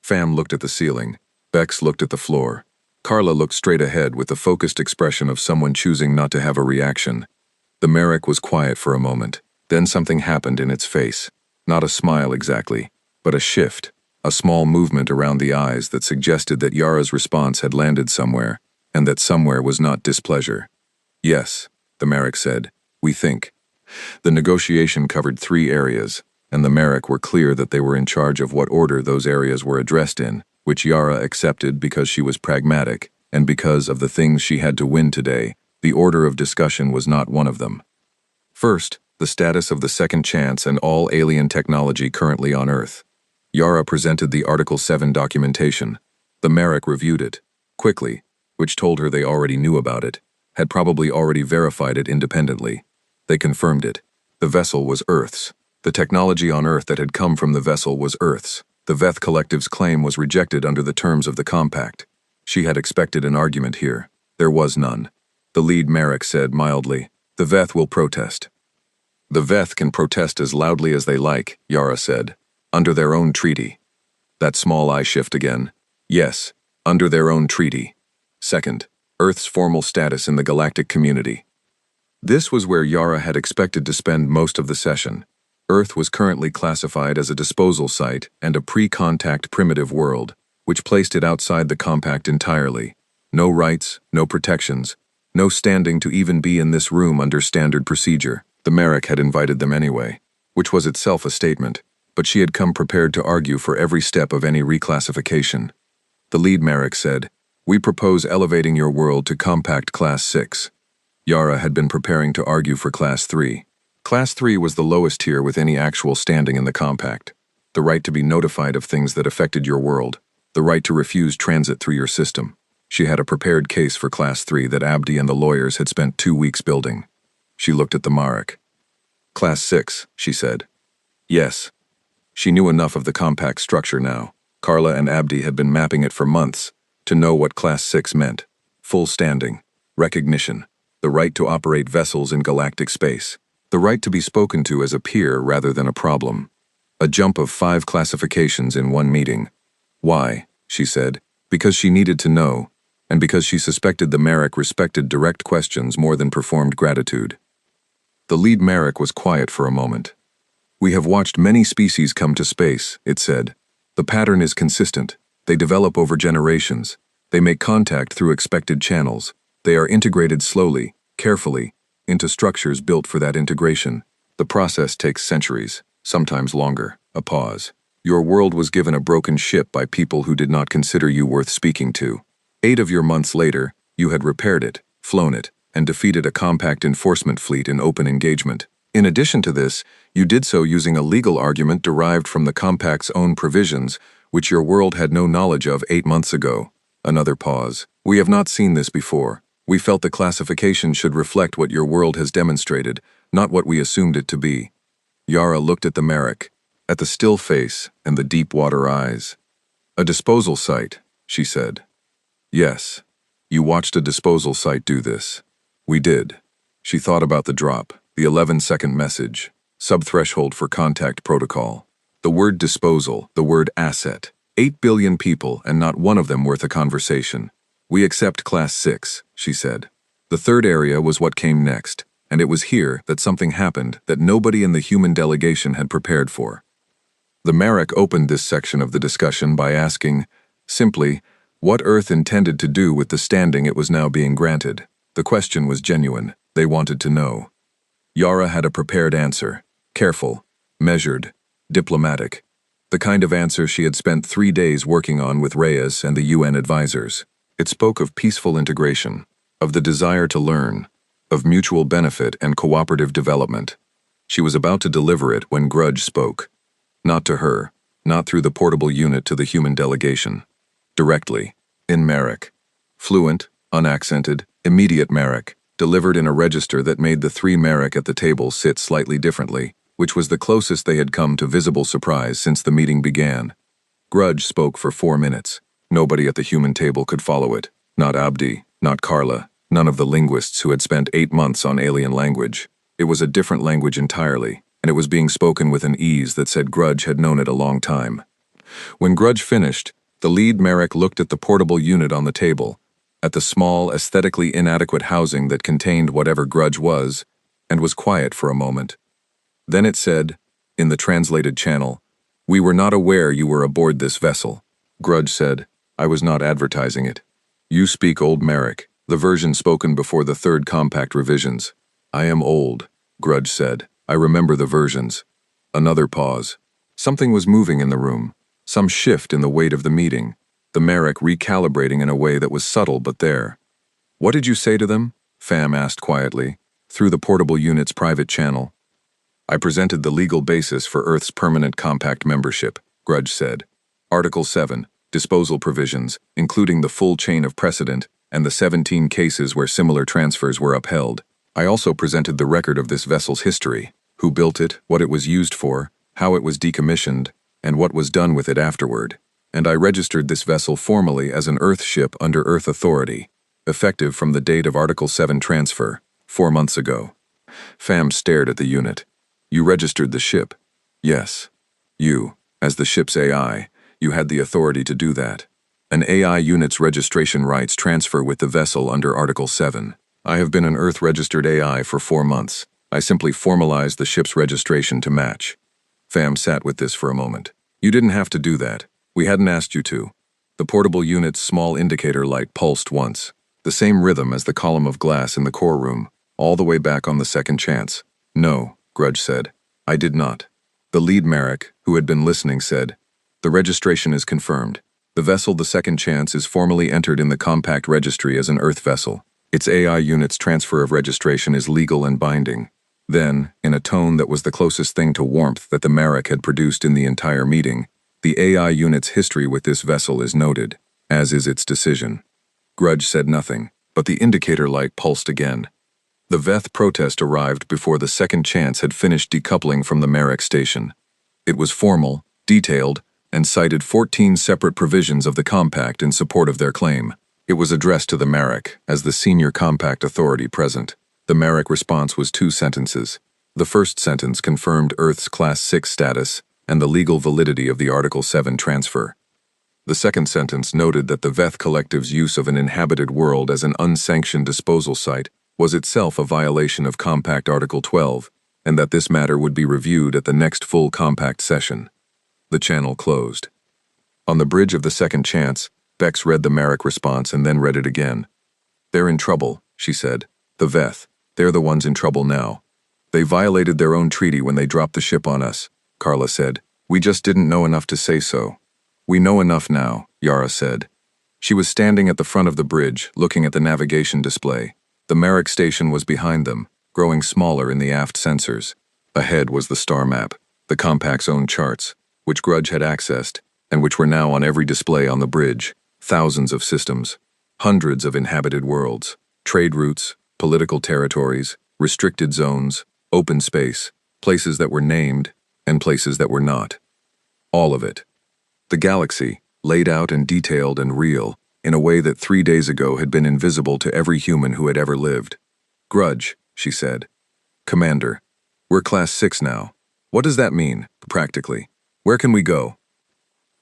Fam looked at the ceiling. Bex looked at the floor. Carla looked straight ahead with the focused expression of someone choosing not to have a reaction. The Marek was quiet for a moment. Then something happened in its face. Not a smile exactly, but a shift, a small movement around the eyes that suggested that Yara's response had landed somewhere, and that somewhere was not displeasure. "Yes," the Marek said, "we think." The negotiation covered 3 areas, and the Marek were clear that they were in charge of what order those areas were addressed in, which Yara accepted because she was pragmatic, and because of the things she had to win today. The order of discussion was not one of them. First, the status of the second chance and all alien technology currently on Earth. Yara presented the Article 7 documentation. The Marek reviewed it, quickly, which told her they already knew about it, had probably already verified it independently. They confirmed it. The vessel was Earth's. The technology on Earth that had come from the vessel was Earth's. The Veth Collective's claim was rejected under the terms of the compact. She had expected an argument here. There was none. The lead Merrick said mildly, "The Veth will protest." "The Veth can protest as loudly as they like," Yara said, "under their own treaty." That small eye shift again. "Yes, under their own treaty. Second, Earth's formal status in the galactic community." This was where Yara had expected to spend most of the session. Earth was currently classified as a disposal site and a pre-contact primitive world, which placed it outside the compact entirely. No rights, no protections, no standing to even be in this room under standard procedure. The Merrick had invited them anyway, which was itself a statement, but she had come prepared to argue for every step of any reclassification. The lead Merrick said, "We propose elevating your world to Compact Class 6. Yara had been preparing to argue for Class 3. Class 3 was the lowest tier with any actual standing in the compact. The right to be notified of things that affected your world. The right to refuse transit through your system. She had a prepared case for Class 3 that Abdi and the lawyers had spent 2 weeks building. She looked at the Marek. "Class 6, she said. "Yes." She knew enough of the compact structure now. Carla and Abdi had been mapping it for months to know what Class 6 meant. Full standing, recognition, the right to operate vessels in galactic space, the right to be spoken to as a peer rather than a problem. A jump of 5 classifications in one meeting. Why, she said, because she needed to know, and because she suspected the Merrick respected direct questions more than performed gratitude. The lead Merrick was quiet for a moment. "We have watched many species come to space," it said. "The pattern is consistent. They develop over generations. They make contact through expected channels. They are integrated slowly, carefully, into structures built for that integration. The process takes centuries, sometimes longer." A pause. "Your world was given a broken ship by people who did not consider you worth speaking to. 8 of your months later, you had repaired it, flown it, and defeated a compact enforcement fleet in open engagement. In addition to this, you did so using a legal argument derived from the compact's own provisions, which your world had no knowledge of 8 months ago." Another pause. "We have not seen this before. We felt the classification should reflect what your world has demonstrated, not what we assumed it to be." Yara looked at the Merrick, at the still face and the deep water eyes. "A disposal site," she said. "Yes. You watched a disposal site do this." "We did." She thought about the drop, the 11-second message, subthreshold for contact protocol. The word disposal, the word asset. 8 billion people and not one of them worth a conversation. "We accept Class 6, she said. The third area was what came next, and it was here that something happened that nobody in the human delegation had prepared for. The Merrick opened this section of the discussion by asking, simply, what Earth intended to do with the standing it was now being granted. The question was genuine. They wanted to know. Yara had a prepared answer, careful, measured, diplomatic. The kind of answer she had spent 3 days working on with Reyes and the UN advisors. It spoke of peaceful integration, of the desire to learn, of mutual benefit and cooperative development. She was about to deliver it when Grudge spoke. Not to her, not through the portable unit to the human delegation. Directly, in Merrick. Fluent, unaccented, immediate Merrick, delivered in a register that made the 3 Merrick at the table sit slightly differently, which was the closest they had come to visible surprise since the meeting began. Grudge spoke for 4 minutes. Nobody at the human table could follow it. Not Abdi, not Carla, none of the linguists who had spent 8 months on alien language. It was a different language entirely, and it was being spoken with an ease that said Grudge had known it a long time. When Grudge finished, the lead Merrick looked at the portable unit on the table, at the small, aesthetically inadequate housing that contained whatever Grudge was, and was quiet for a moment. Then it said, in the translated channel, "We were not aware you were aboard this vessel." Grudge said, "I was not advertising it. You speak Old Merrick, the version spoken before the 3rd compact revisions." "I am old," Grudge said. "I remember the versions." Another pause. Something was moving in the room, some shift in the weight of the meeting, the Merrick recalibrating in a way that was subtle but there. "What did you say to them?" Pham asked quietly, through the portable unit's private channel. "I presented the legal basis for Earth's permanent compact membership," Grudge said. "Article 7, disposal provisions, including the full chain of precedent, and the 17 cases where similar transfers were upheld. I also presented the record of this vessel's history, who built it, what it was used for, how it was decommissioned, and what was done with it afterward. and I registered this vessel formally as an Earth ship under Earth authority, effective from the date of Article 7 transfer, 4 months ago. Pham stared at the unit. You registered the ship? Yes. You, as the ship's AI, you had the authority to do that. An AI unit's registration rights transfer with the vessel under Article 7. I have been an Earth-registered AI for 4 months. I simply formalized the ship's registration to match. Pham sat with this for a moment. You didn't have to do that. We hadn't asked you to. The portable unit's small indicator light pulsed once, the same rhythm as the column of glass in the core room, all the way back on the second chance. No, Grudge said. I did not. The lead Merrick, who had been listening, said, The registration is confirmed. The vessel The Second Chance is formally entered in the compact registry as an Earth vessel. Its AI unit's transfer of registration is legal and binding. Then, in a tone that was the closest thing to warmth that the Merrick had produced in the entire meeting, the AI unit's history with this vessel is noted, as is its decision. Grudge said nothing, but the indicator light pulsed again. The Veth protest arrived before The Second Chance had finished decoupling from the Merrick station. It was formal, detailed, and cited 14 separate provisions of the compact in support of their claim. It was addressed to the Merrick as the senior compact authority present. The Merrick response was 2 sentences. The first sentence confirmed Earth's Class 6 status and the legal validity of the Article 7 transfer. The second sentence noted that the Veth Collective's use of an inhabited world as an unsanctioned disposal site was itself a violation of Compact Article 12, and that this matter would be reviewed at the next full Compact session. The channel closed. On the bridge of The Second Chance, Bex read the Merrick response and then read it again. They're in trouble, she said. The Veth. They're the ones in trouble now. They violated their own treaty when they dropped the ship on us, Carla said. We just didn't know enough to say so. We know enough now, Yara said. She was standing at the front of the bridge, looking at the navigation display. The Merrick station was behind them, growing smaller in the aft sensors. Ahead was the star map, the Compact's own charts, which Grudge had accessed, and which were now on every display on the bridge. Thousands of systems, hundreds of inhabited worlds, trade routes, political territories, restricted zones, open space, places that were named, and places that were not. All of it. The galaxy, laid out and detailed and real, in a way that 3 days ago had been invisible to every human who had ever lived. Grudge, she said. Commander, we're Class 6 now. What does that mean, practically? Where can we go?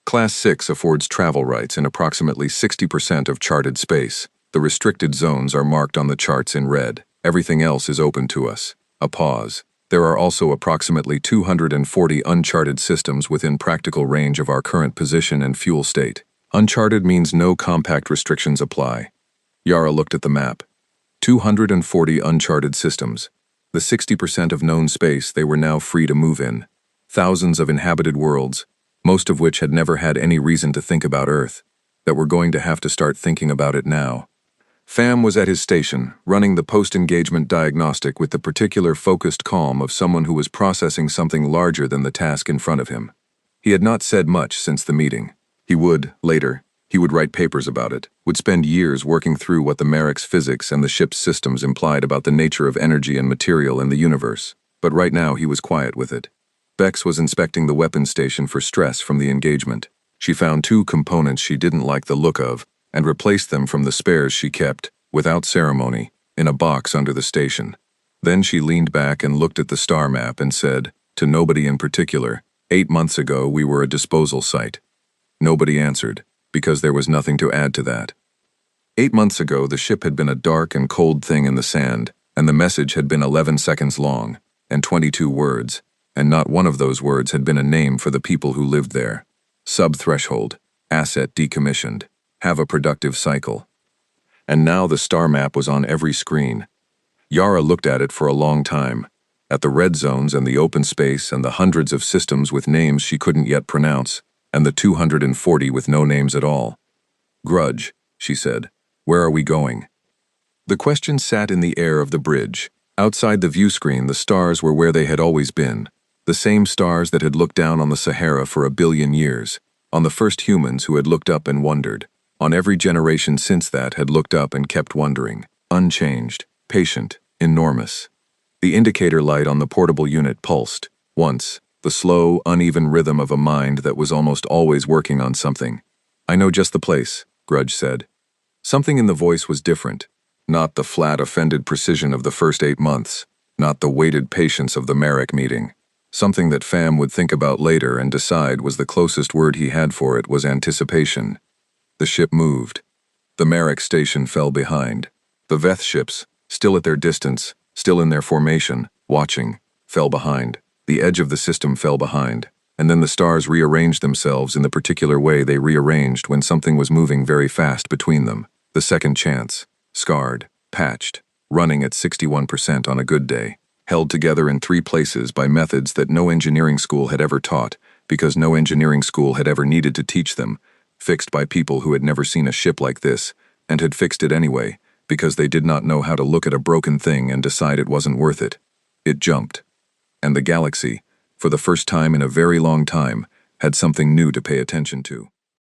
Class 6 affords travel rights in approximately 60% of charted space. The restricted zones are marked on the charts in red. Everything else is open to us. A pause. There are also approximately 240 uncharted systems within practical range of our current position and fuel state. Uncharted means no compact restrictions apply. Yara looked at the map. 240 uncharted systems. The 60% of known space they were now free to move in. Thousands of inhabited worlds, most of which had never had any reason to think about Earth, that were going to have to start thinking about it now. Pham was at his station, running the post-engagement diagnostic with the particular focused calm of someone who was processing something larger than the task in front of him. He had not said much since the meeting. He would, later, he would write papers about it, would spend years working through what the Merrick's physics and the ship's systems implied about the nature of energy and material in the universe. But right now he was quiet with it. Bex was inspecting the weapons station for stress from the engagement. She found 2 components she didn't like the look of, and replaced them from the spares she kept, without ceremony, in a box under the station. Then she leaned back and looked at the star map and said, to nobody in particular, 8 months ago we were a disposal site. Nobody answered, because there was nothing to add to that. 8 months ago the ship had been a dark and cold thing in the sand, and the message had been 11 seconds long, and 22 words, and not one of those words had been a name for the people who lived there. Sub-threshold, asset decommissioned, have a productive cycle. And now the star map was on every screen. Yara looked at it for a long time, at the red zones and the open space and the hundreds of systems with names she couldn't yet pronounce, and the 240 with no names at all. Grudge, she said, where are we going? The question sat in the air of the bridge. Outside the view screen, the stars were where they had always been. The same stars that had looked down on the Sahara for 1 billion years, on the first humans who had looked up and wondered, on every generation since that had looked up and kept wondering, unchanged, patient, enormous. The indicator light on the portable unit pulsed. Once, the slow, uneven rhythm of a mind that was almost always working on something. "I know just the place," Grudge said. Something in the voice was different. Not the flat, offended precision of the first 8 months. Not the weighted patience of the Merrick meeting. Something that Pham would think about later and decide was the closest word he had for it was anticipation. The ship moved. The Merrick station fell behind. The Veth ships, still at their distance, still in their formation, watching, fell behind. The edge of the system fell behind. And then the stars rearranged themselves in the particular way they rearranged when something was moving very fast between them. The second chance. Scarred, patched, running at 61% on a good day. Held together in 3 places by methods that no engineering school had ever taught, because no engineering school had ever needed to teach them. Fixed by people who had never seen a ship like this, and had fixed it anyway, because they did not know how to look at a broken thing and decide it wasn't worth it. It jumped. And the galaxy, for the first time in a very long time, had something new to pay attention to.